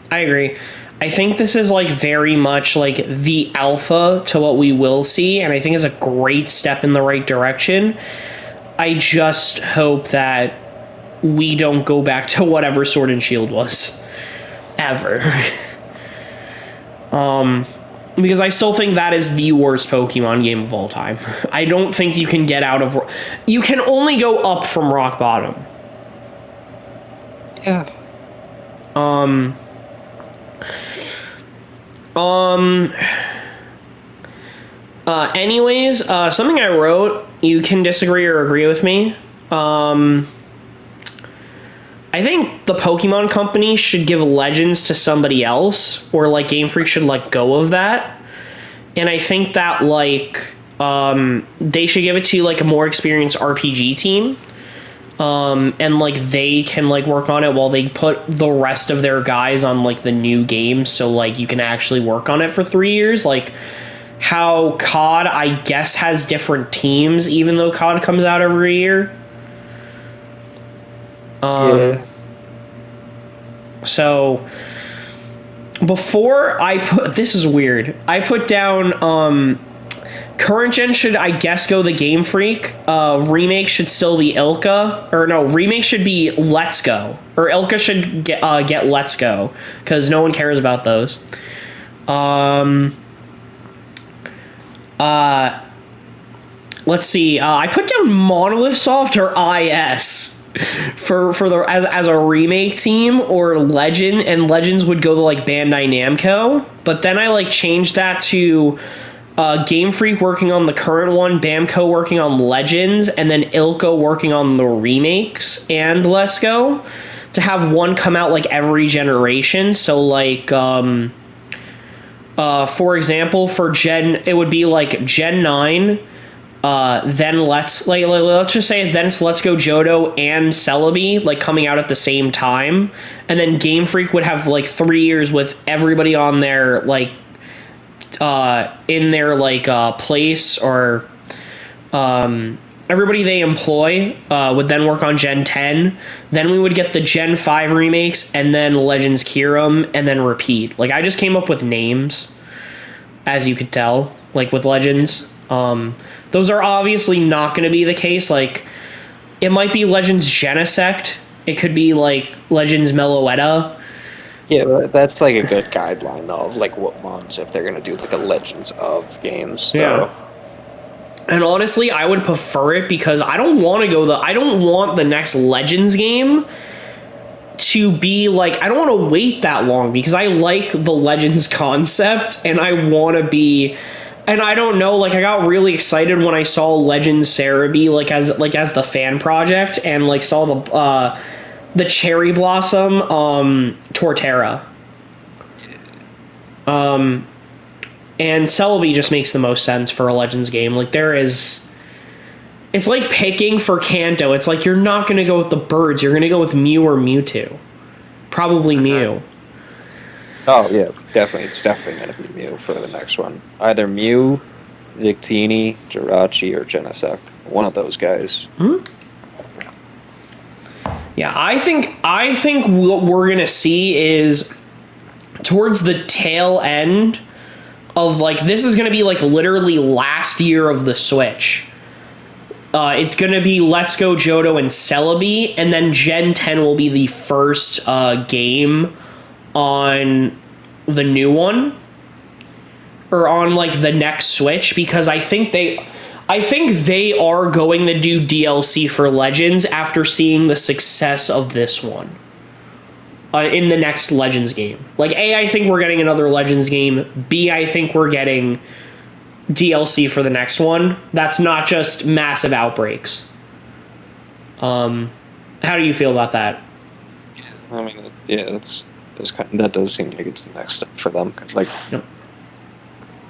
I agree. I think this is, like, very much, like, the alpha to what we will see, and I think it's a great step in the right direction. I just hope that we don't go back to whatever Sword and Shield was. Ever. Because I still think that is the worst Pokemon game of all time. I don't think you can get out of... You can only go up from rock bottom. Yeah. Anyways, something I wrote, you can disagree or agree with me. I think the Pokemon Company should give Legends to somebody else, or like Game Freak should let go of that. And I think that like they should give it to like a more experienced RPG team. And like they can like work on it while they put the rest of their guys on like the new game, so like you can actually work on it for 3 years. Like how COD, I guess, has different teams, even though COD comes out every year. Yeah. So before I put, this is weird, I put down current gen should, I guess, go the Game Freak. Remake should still be Ilka, or no, remake should be Let's Go, or Ilka should get Let's Go, because no one cares about those. Let's see. I put down Monolith Soft or IS for the as a remake team, or Legend, and Legends would go to like Bandai Namco. But then I like changed that to Game Freak working on the current one, Bamco working on Legends, and then Ilko working on the remakes and Let's Go, to have one come out like every generation. So like for example, for Gen, it would be like Gen 9, then let's just say then it's Let's Go Johto and Celebi like coming out at the same time, and then Game Freak would have like 3 years with everybody on their like in their like place, or everybody they employ would then work on Gen 10. Then we would get the Gen 5 remakes, and then Legends Kyurem, and then repeat. Like I just came up with names, as you could tell, like with Legends. Those are obviously not going to be the case. Like it might be Legends Genesect. It could be like Legends Meloetta. Yeah, but that's like a good guideline though, of like what ones, if they're gonna do like a Legends of games. So. Yeah. And honestly, I would prefer it, because I don't want the next Legends game to be like, I don't want to wait that long, because I like the Legends concept, and I want to be, and I don't know, like I got really excited when I saw Legends Cerebi as the fan project, and like saw the Cherry Blossom Torterra. And Celebi just makes the most sense for a Legends game. Like it's like picking for Kanto. It's like you're not going to go with the birds. You're going to go with Mew or Mewtwo. Probably Mew. Oh yeah, definitely. It's definitely going to be Mew for the next one. Either Mew, Victini, Jirachi, or Genesect. One of those guys. Yeah, I think what we're going to see is towards the tail end of like, this is going to be like literally last year of the Switch. It's going to be Let's Go Johto and Celebi, and then Gen 10 will be the first game on the new one, or on like the next Switch, because I think they are going to do DLC for Legends after seeing the success of this one. In the next Legends game. Like, A, I think we're getting another Legends game. B, I think we're getting DLC for the next one. That's not just massive outbreaks. How do you feel about that? I mean, yeah, that does seem like it's the next step for them, because like, Yep.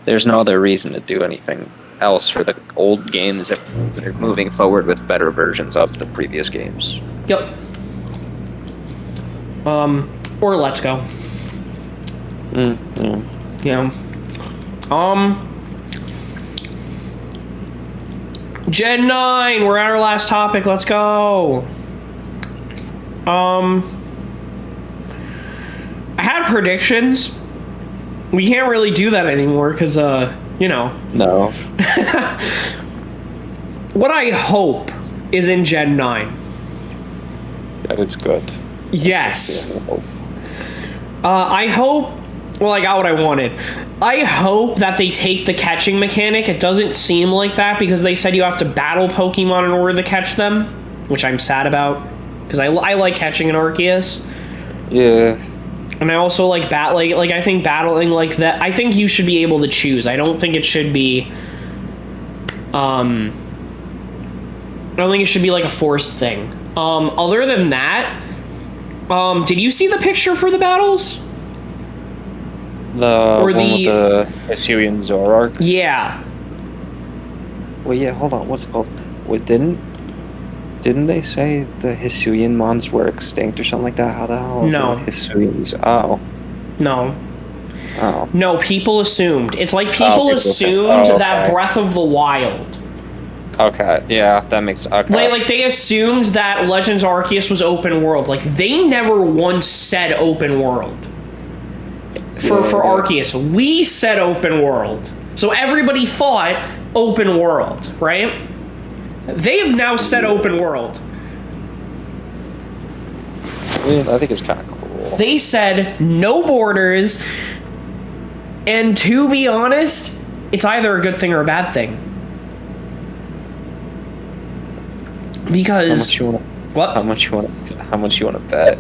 There's no other reason to do anything else for the old games if they're moving forward with better versions of the previous games. Yep. Or Let's Go. Yeah. Gen 9, we're at our last topic. Let's go. I had predictions. We can't really do that anymore because, you know. No. What I hope is in Gen 9. That it's good. Yes. I hope... Well, I got what I wanted. I hope that they take the catching mechanic. It doesn't seem like that because they said you have to battle Pokemon in order to catch them, which I'm sad about. because I like catching an Arceus. Yeah. And I also like like I think battling like that. I think you should be able to choose. I don't think it should be. I don't think it should be like a forced thing. Other than that, did you see the picture for the battles? The one with the Hisuian Zoroark? Yeah. Well, yeah, hold on, what's it called? Wait, didn't they say the Hisuian mons were extinct or something like that? How the hell is No. it Hisuians? Oh. No. Oh. No, people assumed. It's like people assumed that Breath of the Wild. Okay, yeah, that makes... Okay. Like, they assumed that Legends Arceus was open world. Like, they never once said open world. For Arceus. We said open world. So everybody thought open world, right? They have now said open world. I think it's kind of cool. They said no borders, and to be honest, it's either a good thing or a bad thing. Because How much you want to bet?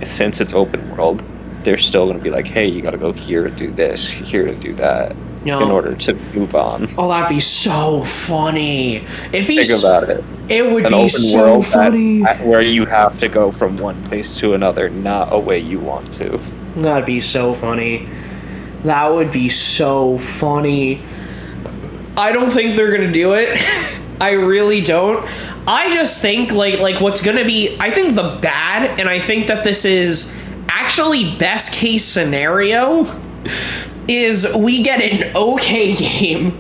Since it's open world, they're still going to be like, hey, you got to go here to do this, here to do that, in order to move on. Oh, that'd be so funny. Think about it. It would An be open so world funny. where you have to go from one place to another, not a way you want to. That'd be so funny. That would be so funny. I don't think they're gonna do it. I really don't. I just think like what's gonna be, I think the bad, and I think that this is actually best case scenario, is we get an okay game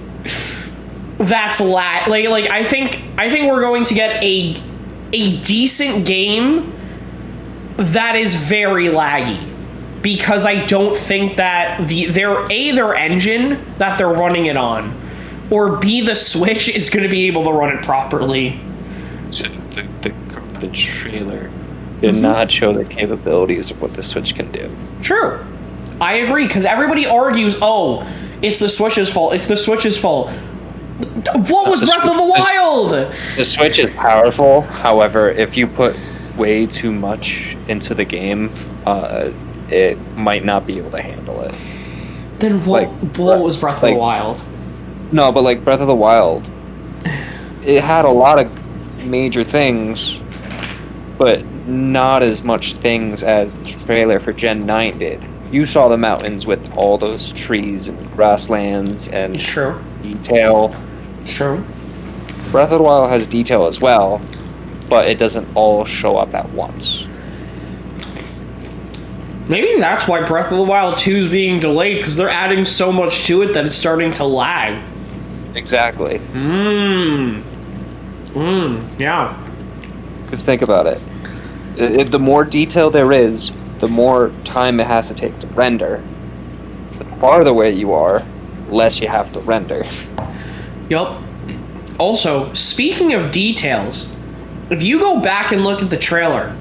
that's like I think we're going to get a decent game that is very laggy, because I don't think that their engine that they're running it on, or B, the Switch is going to be able to run it properly. So the trailer did not show the capabilities of what the Switch can do. True. I agree, because everybody argues, oh, it's the Switch's fault. It's the Switch's fault. What was Breath of the Wild? The Switch is powerful. However, if you put way too much into the game, it might not be able to handle it. Then what was Breath of the Wild? No, but like Breath of the Wild, it had a lot of major things, but not as much things as the trailer for Gen 9 did. You saw the mountains with all those trees and grasslands and detail. True. Breath of the Wild has detail as well, but it doesn't all show up at once. Maybe that's why Breath of the Wild 2 is being delayed, because they're adding so much to it that it's starting to lag. Exactly. Yeah. Because think about it. The more detail there is, the more time it has to take to render. The farther away you are, less you have to render. Yup. Also, speaking of details, if you go back and look at the trailer,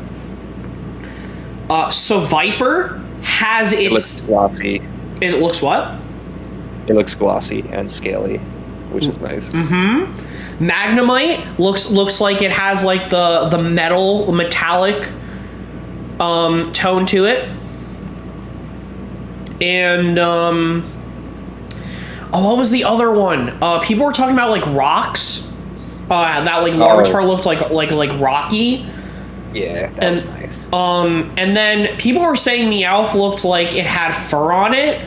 so Viper has its... It looks glossy. It looks what? It looks glossy and scaly, which is nice. Magnemite looks like it has like the metallic tone to it. And what was the other one? People were talking about like rocks. That like Larvitar looked like rocky. Yeah, that was nice. And then people were saying Meowth looked like it had fur on it.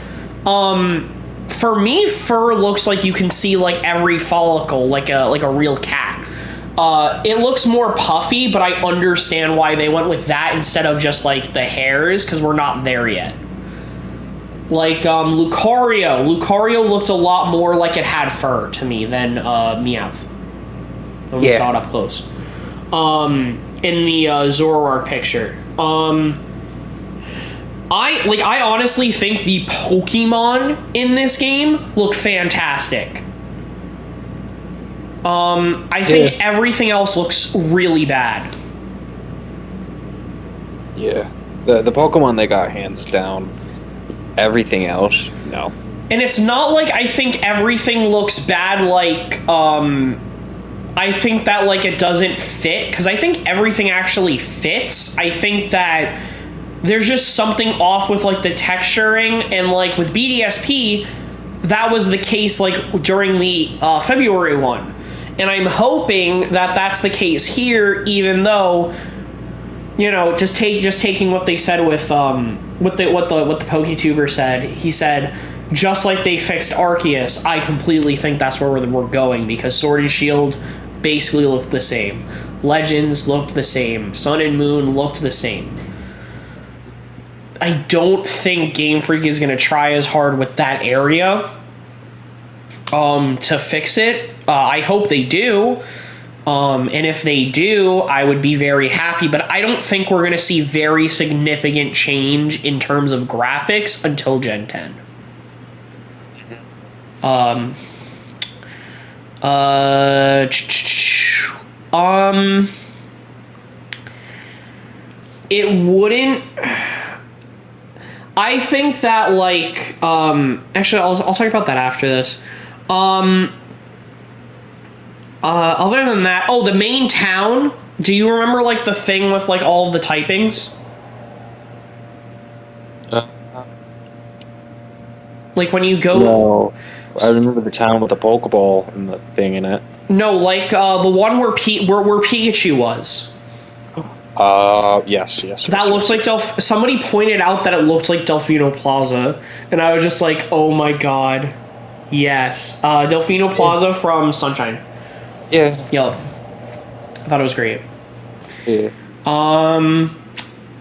For me, fur looks like you can see like every follicle, like a real cat. It looks more puffy, but I understand why they went with that instead of just like the hairs, because we're not there yet. Like Lucario looked a lot more like it had fur to me than Meowth when we saw it up close. In the Zoroark picture. I honestly think the Pokemon in this game look fantastic. I think everything else looks really bad. Yeah. The Pokemon they got hands down. Everything else, no. And it's not like I think everything looks bad like I think that, like, it doesn't fit, because I think everything actually fits. I think that there's just something off with, like, the texturing, and, like, with BDSP, that was the case, like, during the February one. And I'm hoping that that's the case here, even though, you know, just taking what they said with what the PokeTuber said. He said, just like they fixed Arceus, I completely think that's where we're going, because Sword and Shield basically looked the same. Legends looked the same. Sun and Moon looked the same. I don't think Game Freak is going to try as hard with that area to fix it. I hope they do. And if they do, I would be very happy. But I don't think we're going to see very significant change in terms of graphics until Gen 10. It wouldn't. I think that, like, actually, I'll talk about that after this. Other than that, the main town. Do you remember, like, the thing with, like, all of the typings? Like, when you go. No, I remember the town with the Pokeball and the thing in it. No, like the one where Pikachu was. Yes. That looks like somebody pointed out that it looked like Delfino Plaza, and I was just like, oh my god, yes, Delfino Plaza from Sunshine. Yeah. Yep. I thought it was great. Yeah.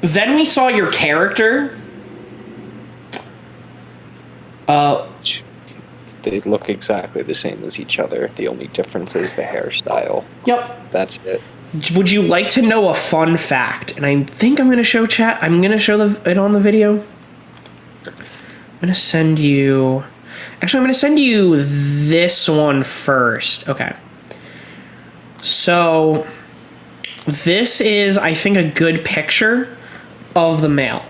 Then we saw your character. They look exactly the same as each other. The only difference is the hairstyle. Yep. That's it. Would you like to know a fun fact? And I think I'm going to show chat. I'm going to show it on the video. I'm going to send you... Actually, I'm going to send you this one first. Okay. So, this is, I think, a good picture of the male.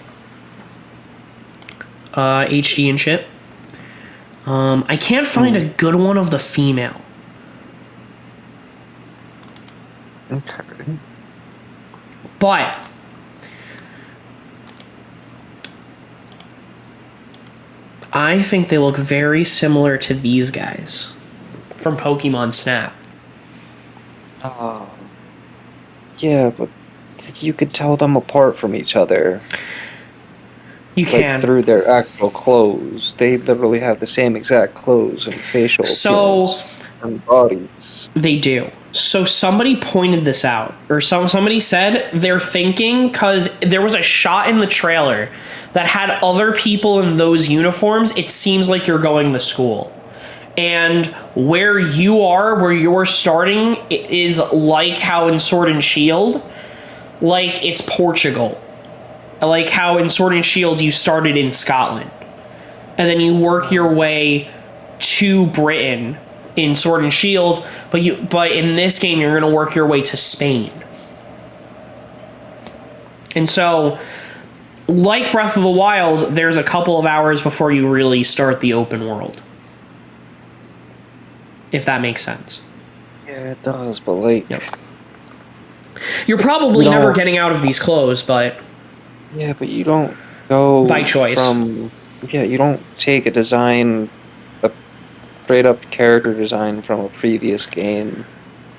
HD and shit. I can't find a good one of the female. Okay. But I think they look very similar to these guys from Pokemon Snap. Yeah, but you could tell them apart from each other. You can. Like, through their actual clothes. They literally have the same exact clothes and facial appearance and bodies. They do. So somebody pointed this out, or somebody said they're thinking, because there was a shot in the trailer that had other people in those uniforms. It seems like you're going to school. And where you're starting, is like how in Sword and Shield, like it's Portugal. Like how in Sword and Shield you started in Scotland, and then you work your way to Britain in Sword and Shield, but in this game you're going to work your way to Spain. And so, like Breath of the Wild, there's a couple of hours before you really start the open world. If that makes sense. Yeah, it does, but like... Yep. You're probably never getting out of these clothes, but... Yeah, but you don't go by choice. You don't take a straight up character design from a previous game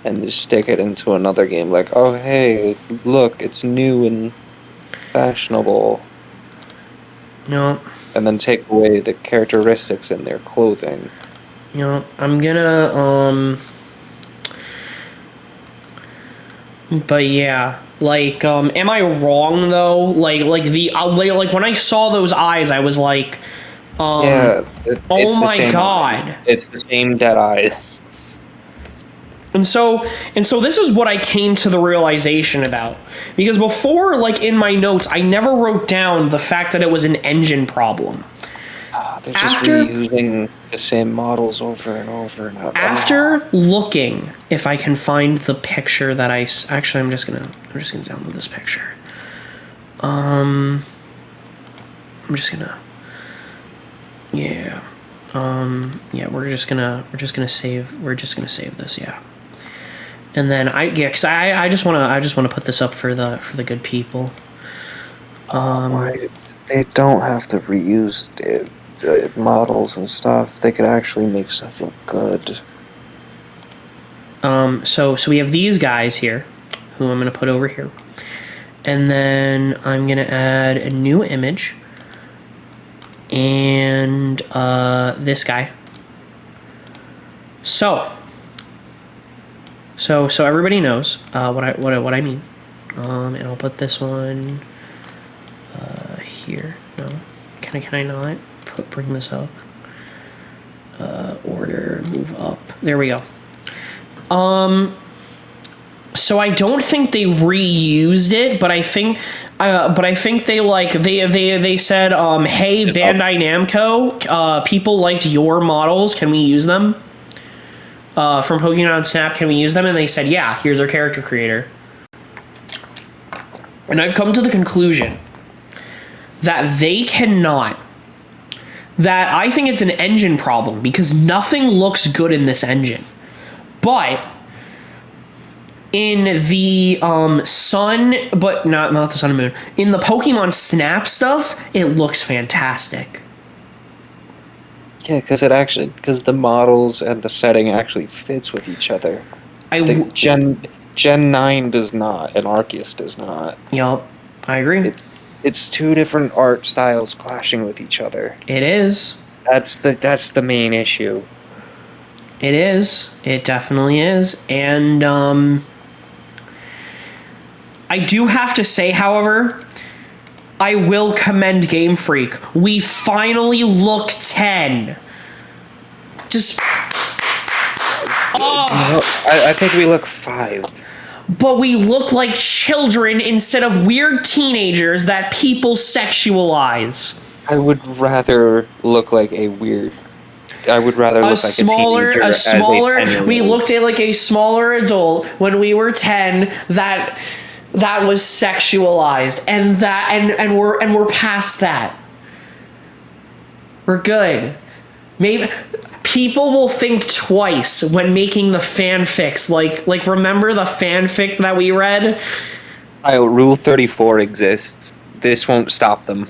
and just stick it into another game. Like, oh hey, look, it's new and fashionable. No. And then take away the characteristics in their clothing. I'm gonna but yeah. Like, am I wrong though? Like when I saw those eyes, I was like, oh my god, it's the same dead eyes. And so this is what I came to the realization about, because before, like in my notes, I never wrote down the fact that it was an engine problem. They're just reusing the same models over and over and over. After looking, if I can find the picture that I'm just gonna download this picture. I'm just gonna, we're just gonna save this, yeah. And then I just want to put this up for the good people. Why? They don't have to reuse the models and stuff. They could actually make stuff look good. So we have these guys here, who I'm gonna put over here, and then I'm gonna add a new image, and this guy. So everybody knows what I mean. And I'll put this one here. No, can I not bring this up? Order, move up. There we go. So I don't think they reused it, but I think they said, hey, Bandai Namco, people liked your models. Can we use them? From Pokemon Snap, can we use them? And they said, yeah, here's our character creator. And I've come to the conclusion that they cannot. That I think it's an engine problem because nothing looks good in this engine. But in the Sun, but not the Sun and Moon, in the Pokemon Snap stuff, it looks fantastic. Yeah, because the models and the setting actually fits with each other. Gen 9 does not, and Arceus does not. Yup, I agree. It's two different art styles clashing with each other. It is. That's the main issue. It is. It definitely is. And I do have to say, however, I will commend Game Freak. We finally look 10. Just... Oh. I think we look 5. But we look like children instead of weird teenagers that people sexualize. I would rather look like a teenager. We looked at like a smaller adult when we were 10 that was sexualized, and we're past that. We're good. Maybe people will think twice when making the fanfics. Like remember the fanfic that we read? Rule 34 exists. This won't stop them.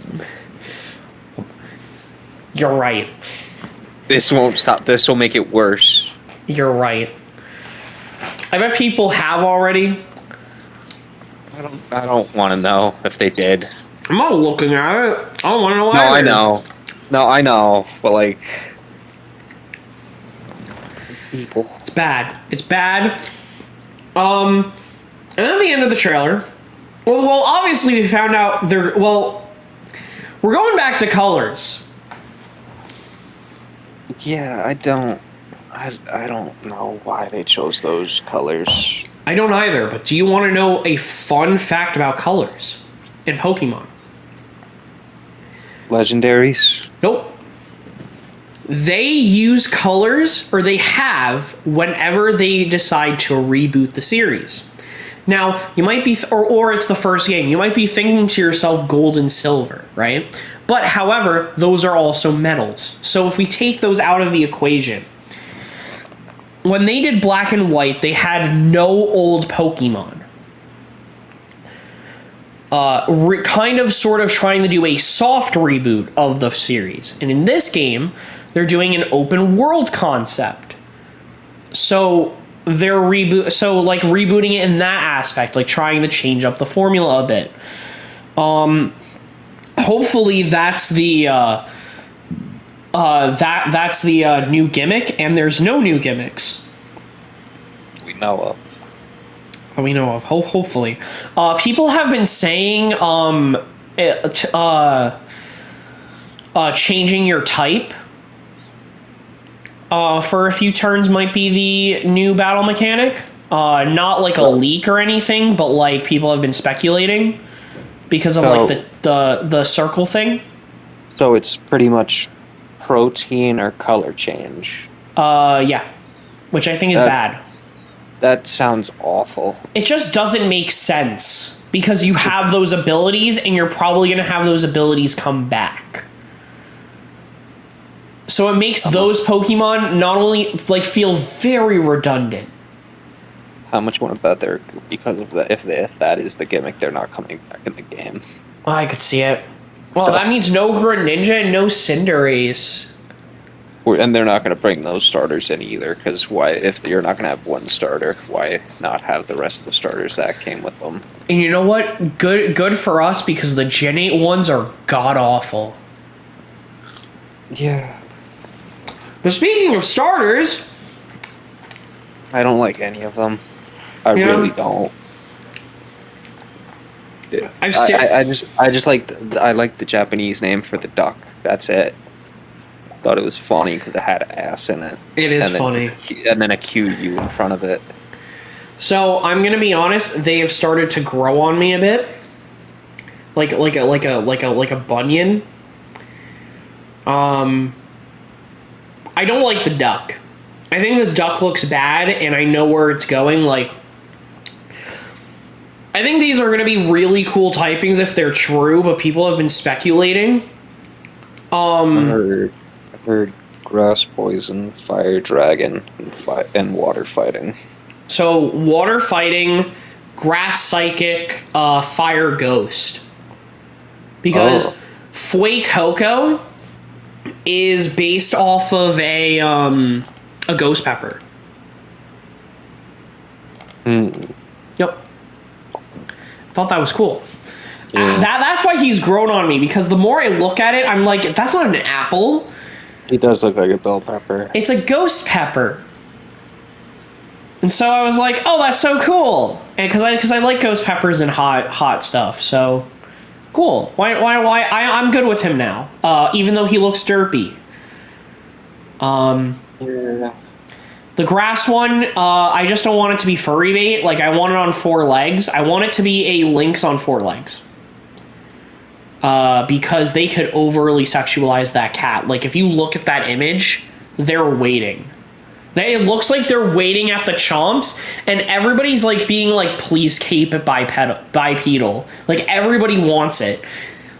You're right. This won't stop. This will make it worse. You're right. I bet people have already. I don't want to know if they did. I'm not looking at it. I don't want to know either. I know. But like, people. It's bad. And at the end of the trailer, well, obviously we found out we're going back to colors. Yeah, I don't know why they chose those colors. I don't either, but do you want to know a fun fact about colors in Pokemon? Legendaries? Nope. They use colors, or they have, whenever they decide to reboot the series. Now, you might be, or it's the first game, you might be thinking to yourself gold and silver, right? But, however, those are also metals. So if we take those out of the equation, when they did Black and White, they had no old Pokemon. Kind of sort of trying to do a soft reboot of the series. And in this game, they're doing an open world concept. So they're rebooting it in that aspect, like trying to change up the formula a bit. Hopefully that's the new gimmick, and there's no new gimmicks we know of. Hopefully, people have been saying changing your type for a few turns might be the new battle mechanic. Not like a leak or anything, but like people have been speculating because of like the circle thing. So it's pretty much protein or color change. Yeah, which I think is bad. That sounds awful. It just doesn't make sense because you have those abilities and you're probably going to have those abilities come back. So it makes those Pokemon not only like feel very redundant. how much you want to bet they're because of that? If that is the gimmick, they're not coming back in the game. Oh, I could see it. Well, So- that means no Greninja and no Cinderace. And they're not going to bring those starters in either, because why? If you're not going to have one starter, why not have the rest of the starters that came with them? And you know what? Good for us, because the Gen 8 ones are god-awful. Yeah. But speaking of starters... I don't like any of them. I Yeah. really don't. Yeah. I just like I like the Japanese name for the duck. That's it. Thought it was funny because it had ass in it. It is and then, funny. And then a QU in front of it. So I'm gonna be honest, they have started to grow on me a bit, like a bunion. I don't like the duck. I think the duck looks bad, and I know where it's going. Like, I think these are gonna be really cool typings if they're true, but people have been speculating. I heard grass poison, fire dragon, and water fighting. So water fighting, grass psychic, fire ghost. Because Fuecoco is based off of a ghost pepper. Yep. Thought that was cool. Yeah. That's why he's grown on me, because the more I look at it, I'm like, that's not an apple. He does look like a bell pepper. It's a ghost pepper. And so I was like, oh, that's so cool. And because I like ghost peppers and hot stuff, so cool. Why I'm good with him now. Even though he looks derpy. Yeah. The grass one, I just don't want it to be furry bait. Like, I want it on 4 legs. I want it to be a lynx on 4 legs. Because they could overly sexualize that cat. Like, if you look at that image, they're waiting. It looks like they're waiting at the chomps, and everybody's like being like, please keep it bipedal. Like, everybody wants it.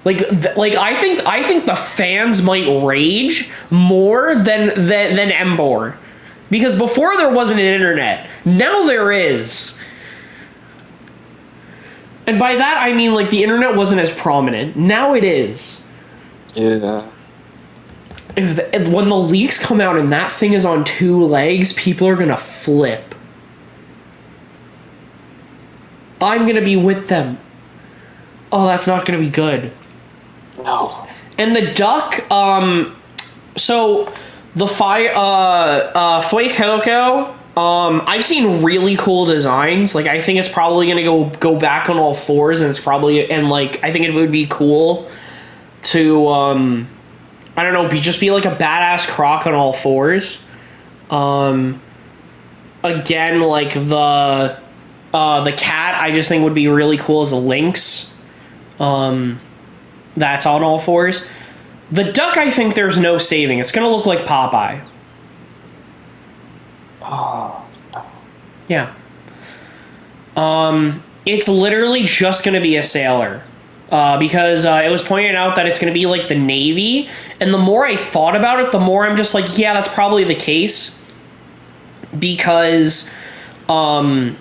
Like I think the fans might rage more than Embor. Because before there wasn't an internet. Now there is. And by that I mean, like, the internet wasn't as prominent. Now it is. Yeah. When the leaks come out and that thing is on 2 legs, people are gonna flip. I'm gonna be with them. Oh, that's not gonna be good. No. And the duck, so the Fuecoco, I've seen really cool designs. Like, I think it's probably gonna go back on all 4s, and it's probably, and like, I think it would be cool to I don't know, be like a badass croc on all 4s. Again, like the cat, I just think would be really cool as a lynx. That's on all 4s. The duck, I think there's no saving. It's gonna look like Popeye. Oh, no. Yeah. It's literally just gonna be a sailor. Because it was pointed out that it's going to be like the Navy, and the more I thought about it, the more I'm just like, yeah, that's probably the case. Because so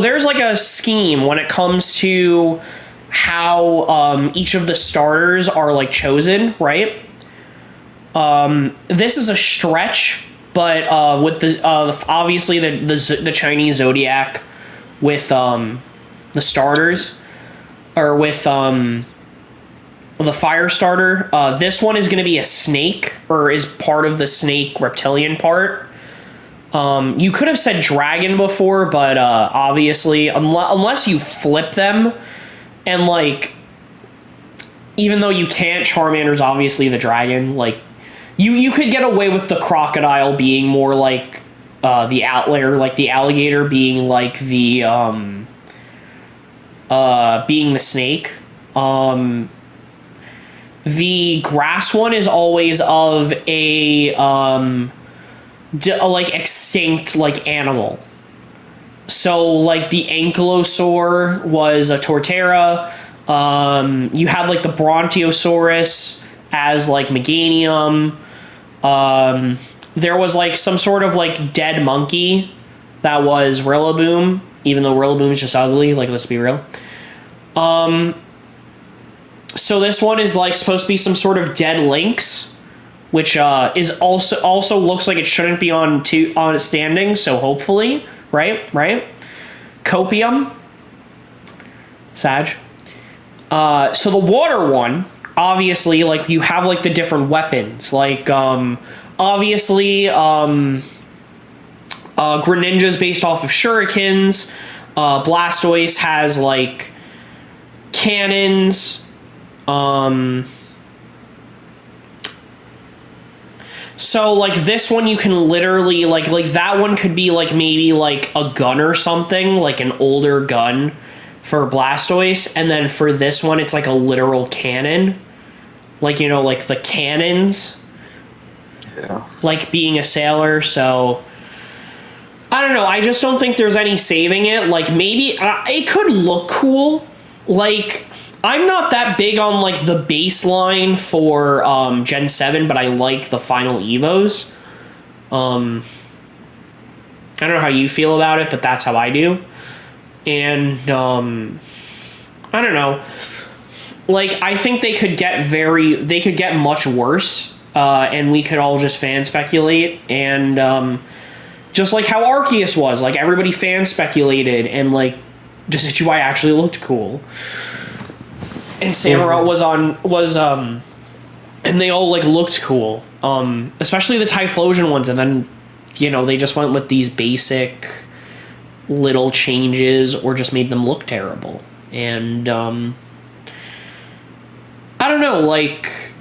there's like a scheme when it comes to how each of the starters are like chosen, right? This is a stretch, but with the obviously the Chinese zodiac with the starters. Or with the fire starter, this one is going to be a snake, or is part of the snake reptilian part. You could have said dragon before, but obviously, unless you flip them, and like, even though you can't, Charmander's obviously the dragon. Like, you could get away with the crocodile being more like the outlier, like the alligator being like the being the snake. The grass one is always of a like extinct like animal. So like the ankylosaur was a torterra. You had like the brontosaurus as like meganium. There was like some sort of like dead monkey that was Rillaboom, even though Rillaboom is just ugly, like, let's be real. So this one is, like, supposed to be some sort of dead Lynx, which is also looks like it shouldn't be on standing, so hopefully, right? Copium. Sag. So the water one, obviously, like, you have, like, the different weapons. Like, obviously, Greninja's based off of shurikens. Blastoise has, like, cannons. So, like, this one you can literally, like that one could be, like, maybe, like, a gun or something, like an older gun for Blastoise, and then for this one, it's, like, a literal cannon. Like, you know, like, the cannons. Yeah. Like, being a sailor, so... I don't know, I just don't think there's any saving it. Like, maybe... it could look cool. Like... I'm not that big on, like, the baseline for Gen 7, but I like the final Evos. I don't know how you feel about it, but that's how I do. And, I don't know. Like, I think they could get much worse, and we could all just fan speculate, and, just like how Arceus was. Like, everybody fan speculated, and, like, Decidueye actually looked cool. And Samurott and they all, like, looked cool. Especially the Typhlosion ones, and then, you know, they just went with these basic little changes or just made them look terrible. And, I don't know, like,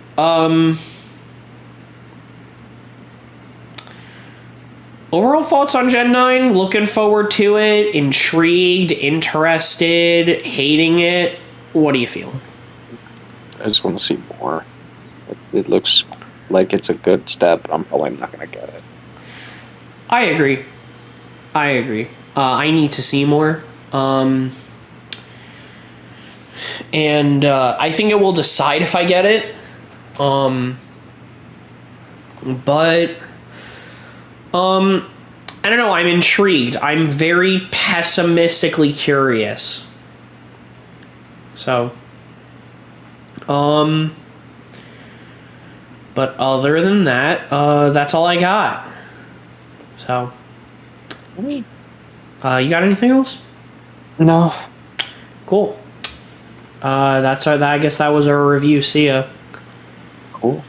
overall thoughts on Gen 9? Looking forward to it? Intrigued? Interested? Hating it? What do you feel? I just want to see more. It looks like it's a good step, but I'm probably not going to get it. I agree. I need to see more. And I think it will decide if I get it. But I don't know, I'm intrigued. I'm very pessimistically curious. So, but other than that, that's all I got. So, you got anything else? No. Cool. I guess that was our review. See ya. Cool.